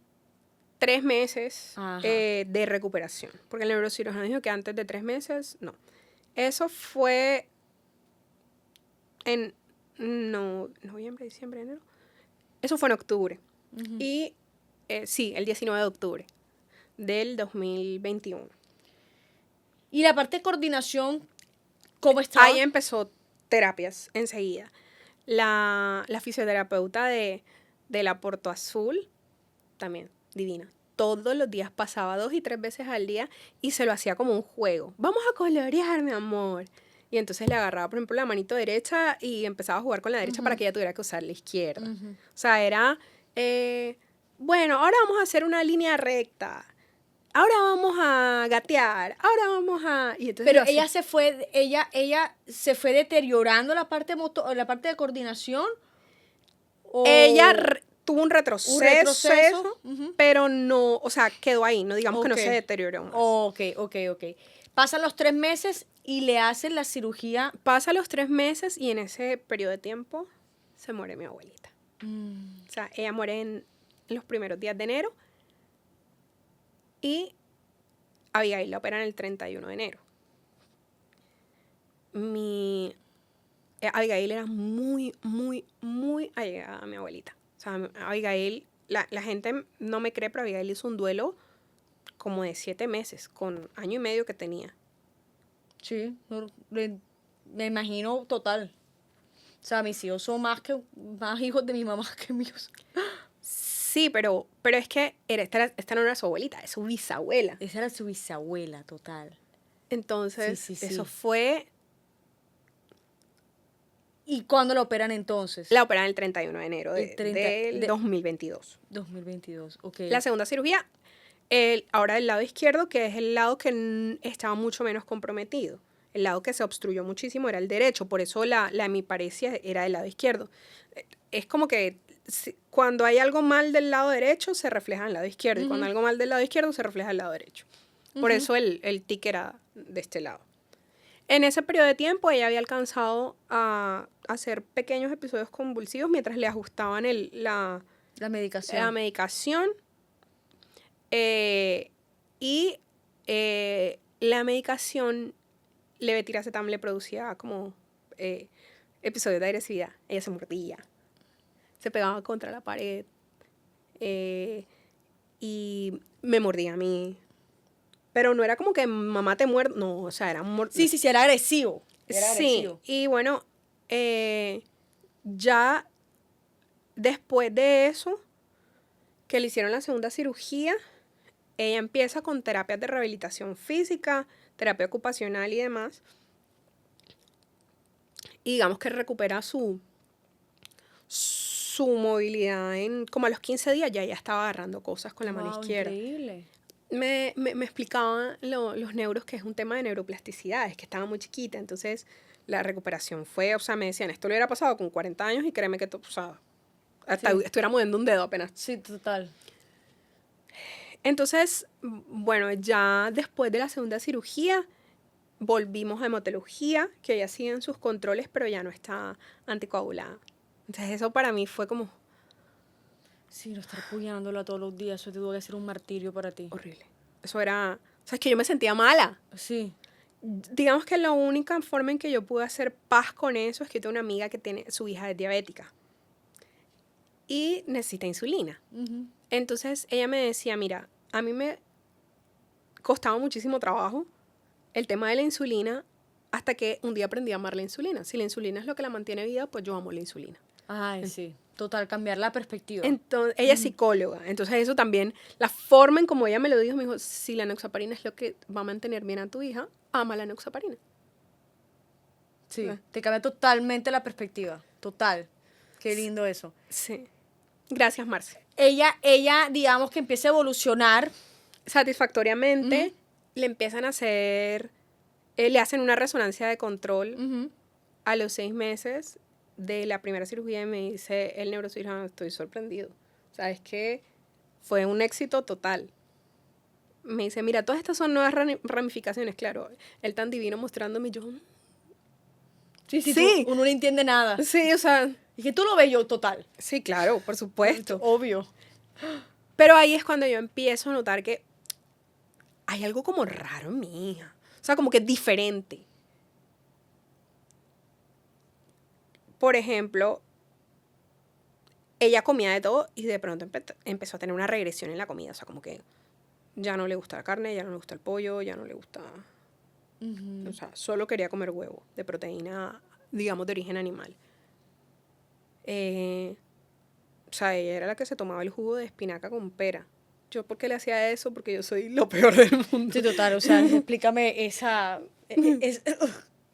3 meses de recuperación, porque el neurocirujano dijo que antes de 3 meses, no. Eso fue en noviembre, diciembre, enero. Eso fue en octubre. Uh-huh. Y sí, el 19 de octubre del 2021. ¿Y la parte de coordinación, cómo estaba? Ahí empezó terapias enseguida. La fisioterapeuta de la Porto Azul, también divina. Todos los días pasaba 2 y 3 veces al día y se lo hacía como un juego. Vamos a colorear, mi amor. Y entonces le agarraba, por ejemplo, la manito derecha y empezaba a jugar con la derecha para que ella tuviera que usar la izquierda. O sea, era, bueno, ahora vamos a hacer una línea recta. Ahora vamos a gatear, ahora vamos a... Y entonces pero ella se fue deteriorando la parte de coordinación. ¿O? Ella tuvo un retroceso. Pero no, o sea, quedó ahí, no digamos que no se deterioró más. Ok. Pasan los 3 meses y le hacen la cirugía. Pasa los 3 meses y en ese periodo de tiempo se muere mi abuelita. O sea, ella muere en los primeros días de enero. Y Abigail la operan el 31 de enero. Abigail era muy, muy, muy allegada a mi abuelita. O sea, Abigail, la gente no me cree, pero Abigail hizo un duelo como de 7 meses, con 1 año y medio que tenía. Sí, me imagino total. O sea, mis hijos son más hijos de mi mamá que míos. Sí, pero es que esta no era su abuelita, es su bisabuela. Esa era su bisabuela, total. Entonces, sí. Eso fue... ¿Y cuándo la operan entonces? La operan el 31 de enero del 2022. 2022, ok. La segunda cirugía, ahora del lado izquierdo, que es el lado que estaba mucho menos comprometido. El lado que se obstruyó muchísimo era el derecho, por eso la hemiparesia era del lado izquierdo. Es como que... Cuando hay algo mal del lado derecho, se refleja en el lado izquierdo. Y cuando hay algo mal del lado izquierdo, se refleja en el lado derecho. Por eso el tic era de este lado. En ese periodo de tiempo, ella había alcanzado a hacer pequeños episodios convulsivos mientras le ajustaban la medicación. La medicación levetiracetam le producía como episodios de agresividad. Ella se mordía. Se pegaba contra la pared y me mordía a mí. Pero no era como que mamá te muerde, no, o sea, era Sí, era agresivo. Era sí, agresivo. y bueno, ya después de eso, que le hicieron la segunda cirugía, ella empieza con terapias de rehabilitación física, terapia ocupacional y demás. Y digamos que recupera su movilidad como a los 15 días ya estaba agarrando cosas con la mano izquierda. Increíble. Me explicaban los neuros que es un tema de neuroplasticidad, es que estaba muy chiquita, entonces la recuperación fue, o sea, me decían, esto le hubiera pasado con 40 años y créeme que, o sea, hasta estuviera moviendo un dedo apenas. Sí, total. Entonces, bueno, ya después de la segunda cirugía, volvimos a hematología, que ella sigue en sus controles, pero ya no está anticoagulada. Entonces eso para mí fue como Sí, no estar puñándola todos los días, eso tuvo que ser un martirio para ti. horrible. Eso era, o sea, es que yo me sentía mala. Sí. Digamos que la única forma en que yo pude hacer paz con eso es que tengo una amiga que su hija es diabética y necesita insulina. Entonces ella me decía, mira, a mí me costaba muchísimo trabajo el tema de la insulina hasta que un día aprendí a amar la insulina. Si la insulina es lo que la mantiene viva, pues yo amo la insulina. Ay, sí. Total, cambiar la perspectiva. Entonces, ella es psicóloga, entonces eso también, la forma en como ella me lo dijo, me dijo, si la enoxaparina es lo que va a mantener bien a tu hija, ama la enoxaparina. Sí, te cambia totalmente la perspectiva. Total. Qué lindo eso. Sí. Gracias, Marce. Ella, digamos que empieza a evolucionar. Satisfactoriamente, le empiezan a hacer, le hacen una resonancia de control a los 6 meses de la primera cirugía y me dice el neurocirujano, estoy sorprendido. O sea, es que fue un éxito total. Me dice, mira, todas estas son nuevas ramificaciones, claro. Él tan divino mostrándome y yo... Sí. Uno no entiende nada. Sí, o sea... Y que tú lo ves yo total. Sí, claro, por supuesto. Obvio. Pero ahí es cuando yo empiezo a notar que hay algo como raro en mi hija. O sea, como que es diferente. Por ejemplo, ella comía de todo y de pronto empezó a tener una regresión en la comida. O sea, como que ya no le gusta la carne, ya no le gusta el pollo, ya no le gusta... O sea, solo quería comer huevo de proteína, digamos, de origen animal. O sea, ella era la que se tomaba el jugo de espinaca con pera. ¿Yo por qué le hacía eso? Porque yo soy lo peor del mundo. Sí, total. O sea, explícame esa...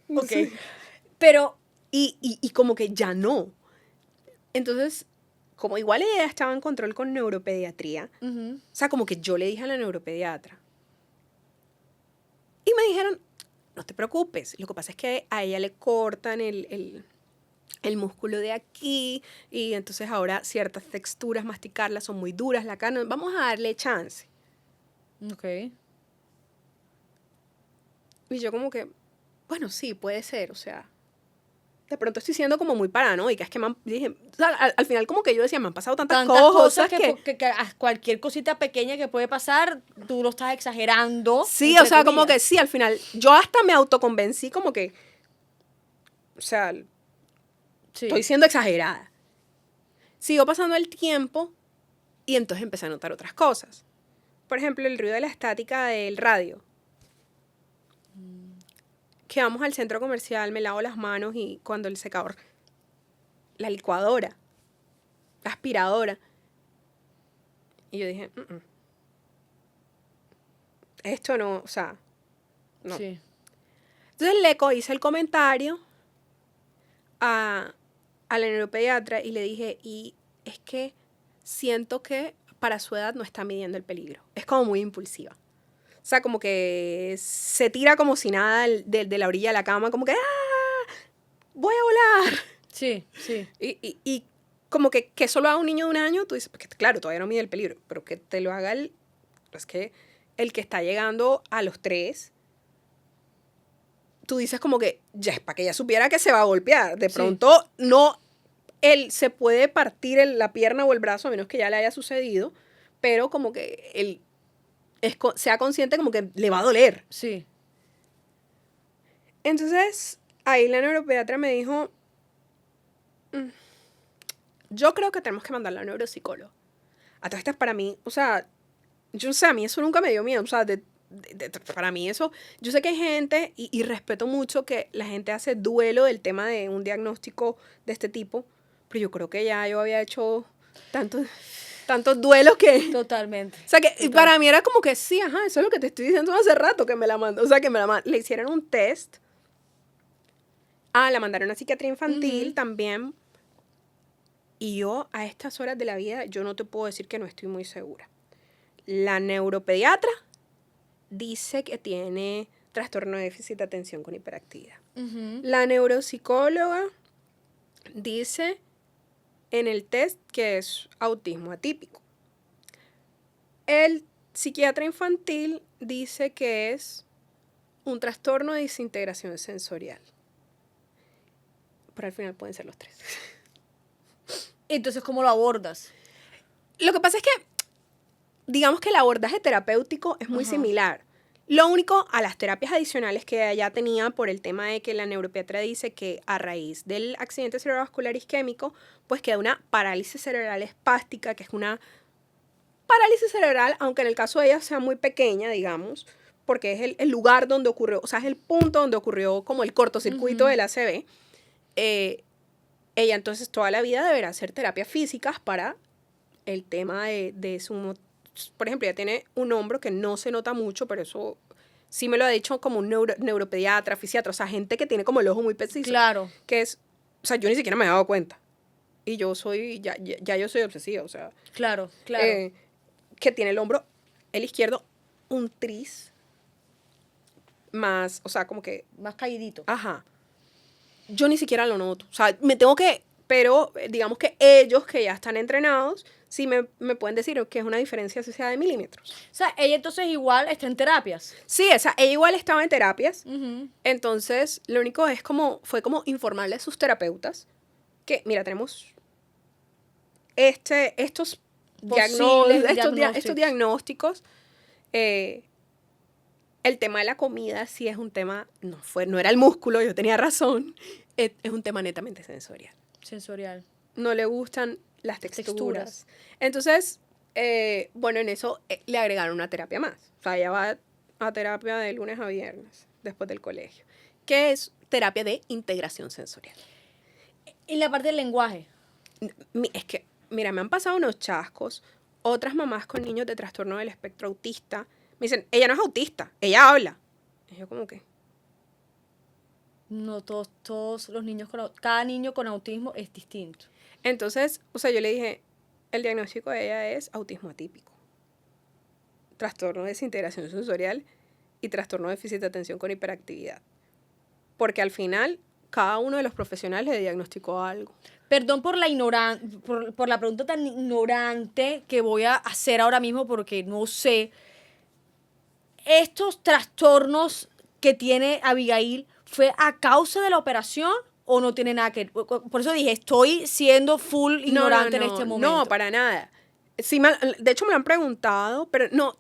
ok. Sí. Pero... Y como que ya no. Entonces, como igual ella estaba en control con neuropediatría, o sea, como que yo le dije a la neuropediatra. Y me dijeron, no te preocupes, lo que pasa es que a ella le cortan el músculo de aquí y entonces ahora ciertas texturas, masticarlas son muy duras, la carne, vamos a darle chance. Ok. Y yo como que, bueno, sí, puede ser, o sea, de pronto estoy siendo como muy paranoica, es que dije, o sea, al final como que yo decía, me han pasado tantas cosas que cualquier cosita pequeña que puede pasar, tú lo estás exagerando. Sí, o sea, como que sí, al final, yo hasta me autoconvencí como que, o sea, sí, estoy siendo exagerada. Siguió pasando el tiempo y entonces empecé a notar otras cosas. Por ejemplo, el ruido de la estática del radio. Que vamos al centro comercial, me lavo las manos y cuando el secador, la licuadora, la aspiradora. Y yo dije, esto no, o sea, no. Sí. Entonces le hice el comentario a la neuropediatra y le dije, y es que siento que para su edad no está midiendo el peligro. Es como muy impulsiva. O sea, como que se tira como si nada de la orilla de la cama, como que ¡ah! ¡Voy a volar! Sí, sí. Y como que eso lo haga un niño de 1 año, tú dices, porque claro, todavía no mide el peligro, pero que te lo haga es que el que está llegando a los 3, tú dices como que ya es para que ella supiera que se va a golpear. De pronto, no, él se puede partir la pierna o el brazo, a menos que ya le haya sucedido, pero como que él sea consciente como que le va a doler. Sí. Entonces, ahí la neuropediatra me dijo, yo creo que tenemos que mandarla al neuropsicólogo. A todas estas para mí, o sea, yo no sé, a mí eso nunca me dio miedo, o sea, para mí eso, yo sé que hay gente, y respeto mucho que la gente hace duelo del tema de un diagnóstico de este tipo, pero yo creo que ya yo había hecho tantos duelos que... Totalmente. O sea, que para mí era como que sí, ajá, eso es lo que te estoy diciendo hace rato que me la mandó. O sea, que le hicieron un test. La mandaron a psiquiatría infantil también. Y yo, a estas horas de la vida, yo no te puedo decir que no estoy muy segura. La neuropediatra dice que tiene trastorno de déficit de atención con hiperactividad. La neuropsicóloga dice en el test que es autismo atípico. El psiquiatra infantil dice que es un trastorno de desintegración sensorial. Pero al final pueden ser los tres. Entonces, ¿cómo lo abordas? Lo que pasa es que, digamos que el abordaje terapéutico es muy similar. Lo único, a las terapias adicionales que ella tenía por el tema de que la neuropediatra dice que a raíz del accidente cerebrovascular isquémico, pues queda una parálisis cerebral espástica, que es una parálisis cerebral, aunque en el caso de ella sea muy pequeña, digamos, porque es el lugar donde ocurrió, o sea, es el punto donde ocurrió como el cortocircuito del ACV. Ella entonces toda la vida deberá hacer terapias físicas para el tema de su... Por ejemplo, ella tiene un hombro que no se nota mucho, pero eso sí me lo ha dicho como un neuropediatra, fisiatra, o sea, gente que tiene como el ojo muy preciso. Claro. Que es... O sea, yo ni siquiera me he dado cuenta. Y yo soy... Ya yo soy obsesiva, o sea... Claro. Que tiene el hombro, el izquierdo, un tris más, o sea, como que... Más caídito. Ajá. Yo ni siquiera lo noto. O sea, me tengo que... Pero digamos que ellos que ya están entrenados, sí me pueden decir que es una diferencia asociada de milímetros. O sea, ella entonces igual está en terapias. Sí, o sea, ella igual estaba en terapias. Entonces, lo único fue como informarle a sus terapeutas que, mira, tenemos estos diagnósticos. El tema de la comida sí es un tema, no era el músculo, yo tenía razón, es un tema netamente sensorial. Sensorial. No le gustan las texturas. Entonces, bueno, en eso le agregaron una terapia más. O sea, ella va a terapia de lunes a viernes, después del colegio, que es terapia de integración sensorial. ¿Y la parte del lenguaje? Es que, mira, me han pasado unos chascos, otras mamás con niños de trastorno del espectro autista, me dicen, ella no es autista, ella habla. Y yo como que... No, todos los niños cada niño con autismo es distinto. Entonces, o sea, yo le dije, el diagnóstico de ella es autismo atípico, trastorno de desintegración sensorial y trastorno de déficit de atención con hiperactividad. Porque al final, cada uno de los profesionales le diagnosticó algo. Perdón por la por la pregunta tan ignorante que voy a hacer ahora mismo porque no sé. ¿Estos trastornos que tiene Abigail fue a causa de la operación o no tiene nada que ver? Por eso dije, estoy siendo full ignorante en este momento. No, para nada. Sí, de hecho me lo han preguntado, pero no,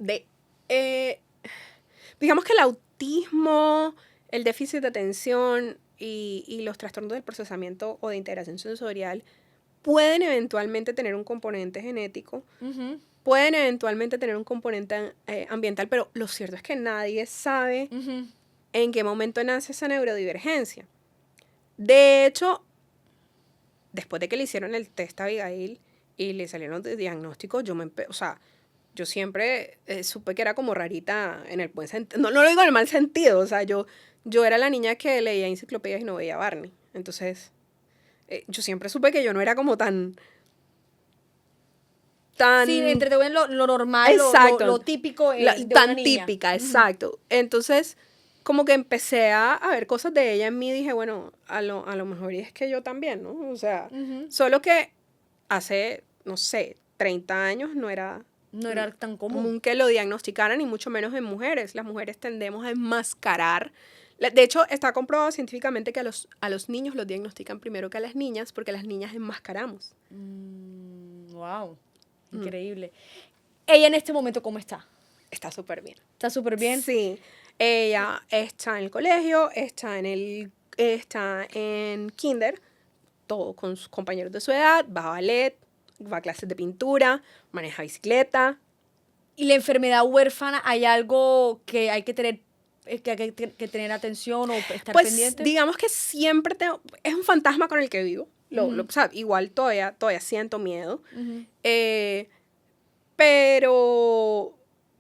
digamos que el autismo, el déficit de atención y los trastornos del procesamiento o de integración sensorial pueden eventualmente tener un componente genético, pueden eventualmente tener un componente ambiental, pero lo cierto es que nadie sabe en qué momento nace esa neurodivergencia. De hecho, después de que le hicieron el test a Abigail y le salieron de diagnóstico, yo siempre supe que era como rarita en el buen sentido. No lo digo en el mal sentido, o sea, yo era la niña que leía enciclopedias y no veía Barney. Entonces, yo siempre supe que yo no era como tan... Sí, entretengo lo normal, lo típico de tan una niña. Típica, exacto. Entonces, como que empecé a ver cosas de ella en mí y dije, bueno, a lo mejor es que yo también, ¿no? O sea, solo que hace, no sé, 30 años no era tan común que lo diagnosticaran, y mucho menos en mujeres. Las mujeres tendemos a enmascarar. De hecho, está comprobado científicamente que a los niños los diagnostican primero que a las niñas, porque las niñas enmascaramos. Wow, increíble. ¿Ella en este momento cómo está? Está súper bien. ¿Está súper bien? Sí. Ella está en el colegio, está en kinder, todo con sus compañeros de su edad, va a ballet, va a clases de pintura, maneja bicicleta. Y la enfermedad huérfana, ¿hay algo que hay que tener, que tener atención o estar Pues pendiente? digamos que siempre es un fantasma con el que vivo. O sea, igual todavía siento miedo. Pero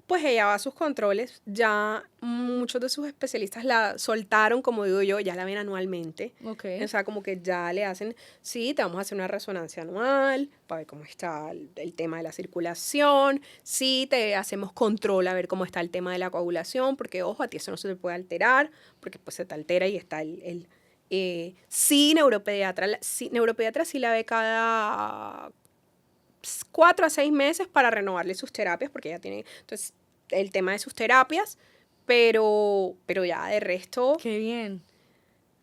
pues ella va a sus controles. Ya muchos de sus especialistas la soltaron, como digo yo, ya la ven anualmente. Okay. O sea, como que ya le hacen, sí, te vamos a hacer una resonancia anual para ver cómo está el tema de la circulación. Sí, te hacemos control a ver cómo está el tema de la coagulación, porque ojo, a ti eso no se te puede alterar, porque pues se te altera y está sí, neuropediatra sí la ve cada 4 a 6 meses para renovarle sus terapias, porque ella tiene, entonces, el tema de sus terapias, pero ya de resto, Qué bien.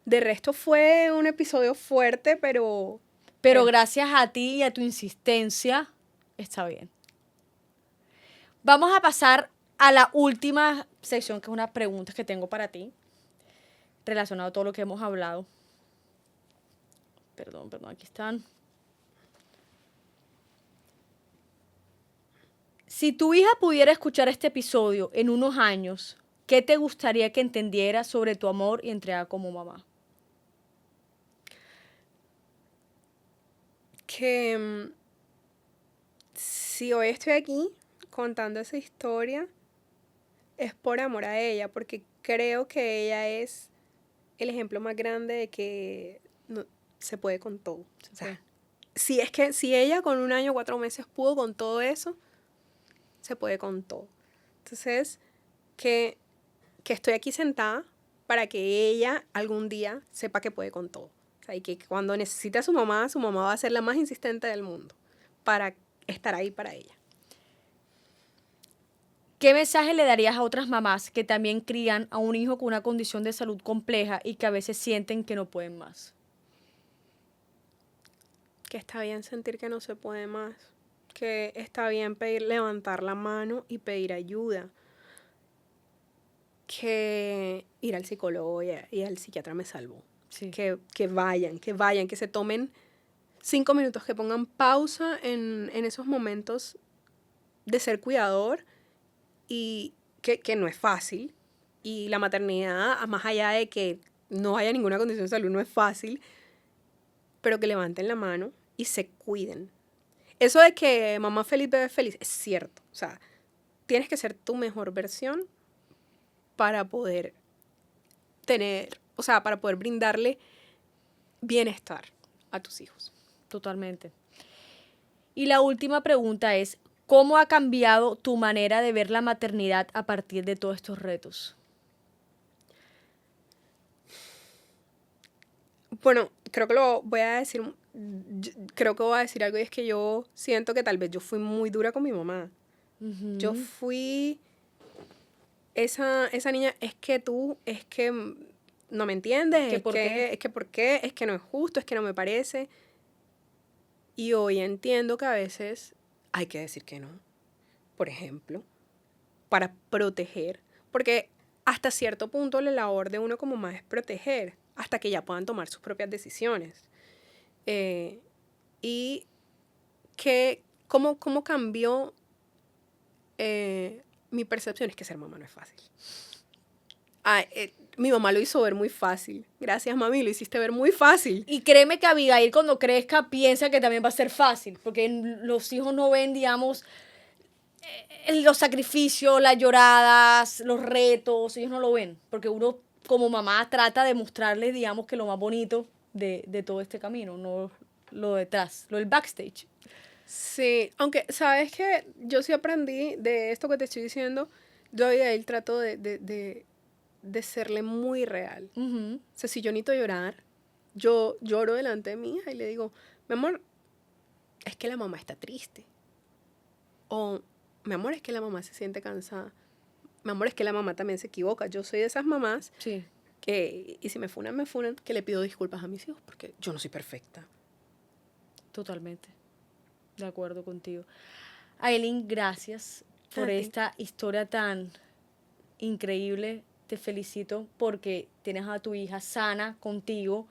de resto fue un episodio fuerte, pero Gracias a ti y a tu insistencia, está bien. Vamos a pasar a la última sección, que es una pregunta que tengo para ti, relacionado a todo lo que hemos hablado. Perdón, aquí están. Si tu hija pudiera escuchar este episodio en unos años, ¿qué te gustaría que entendiera sobre tu amor y entrega como mamá? que si hoy estoy aquí contando esa historia, es por amor a ella, porque creo que ella es el ejemplo más grande de que se puede con todo. O sea, si ella con 1 año, 4 meses pudo con todo eso, se puede con todo. Entonces, que estoy aquí sentada para que ella algún día sepa que puede con todo. O sea, y que cuando necesite a su mamá va a ser la más insistente del mundo para estar ahí para ella. ¿Qué mensaje le darías a otras mamás que también crían a un hijo con una condición de salud compleja y que a veces sienten que no pueden más? Que está bien sentir que no se puede más. Que está bien levantar la mano y pedir ayuda. Que ir al psicólogo y al psiquiatra me salvó. Sí. Que vayan, que se tomen 5 minutos, que pongan pausa en esos momentos de ser cuidador, y que no es fácil. Y la maternidad, más allá de que no haya ninguna condición de salud, no es fácil, pero que levanten la mano y se cuiden. Eso de que mamá feliz, bebé feliz, es cierto. O sea, tienes que ser tu mejor versión para poder para poder brindarle bienestar a tus hijos. Totalmente. Y la última pregunta es, ¿cómo ha cambiado tu manera de ver la maternidad a partir de todos estos retos? Bueno, creo que voy a decir algo, y es que yo siento que tal vez yo fui muy dura con mi mamá. Yo fui esa niña, es que no me entiendes, es que por qué, es que no es justo, es que no me parece. Y hoy entiendo que a veces hay que decir que no. Por ejemplo, para proteger, porque hasta cierto punto la labor de uno como mamá es proteger, hasta que ya puedan tomar sus propias decisiones. Y cómo cambió mi percepción, es que ser mamá no es fácil. Mi mamá lo hizo ver muy fácil. Gracias, mami, lo hiciste ver muy fácil. Y créeme que Abigail, cuando crezca, piensa que también va a ser fácil, porque los hijos no ven, digamos, los sacrificios, las lloradas, los retos, ellos no lo ven, porque uno como mamá trata de mostrarles, digamos, que lo más bonito de todo este camino, no lo detrás, lo del backstage. Sí, aunque sabes que yo sí aprendí de esto que te estoy diciendo. Yo y él trato de serle muy real. O sea, si yo necesito llorar, yo lloro delante de mi hija y le digo, mi amor, es que la mamá está triste. O, mi amor, es que la mamá se siente cansada. Mi amor, es que la mamá también se equivoca. Yo soy de esas mamás que, y si me funan, que le pido disculpas a mis hijos porque yo no soy perfecta. Totalmente. De acuerdo contigo. Aileen, gracias por esta historia tan increíble. Te felicito porque tienes a tu hija sana contigo,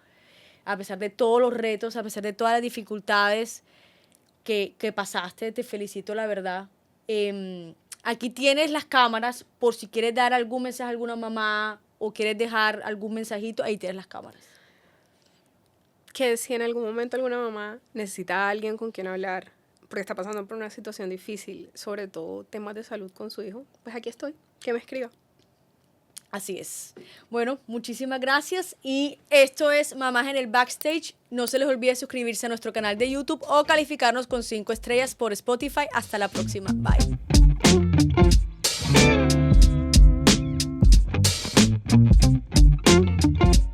a pesar de todos los retos, a pesar de todas las dificultades que pasaste. Te felicito, la verdad. Aquí tienes las cámaras por si quieres dar algún mensaje a alguna mamá o quieres dejar algún mensajito, ahí tienes las cámaras. Que si en algún momento alguna mamá necesita a alguien con quien hablar, porque está pasando por una situación difícil, sobre todo temas de salud con su hijo, pues aquí estoy, que me escriba. Así es. Bueno, muchísimas gracias y esto es Mamás en el Backstage. No se les olvide suscribirse a nuestro canal de YouTube o calificarnos con 5 estrellas por Spotify. Hasta la próxima. Bye.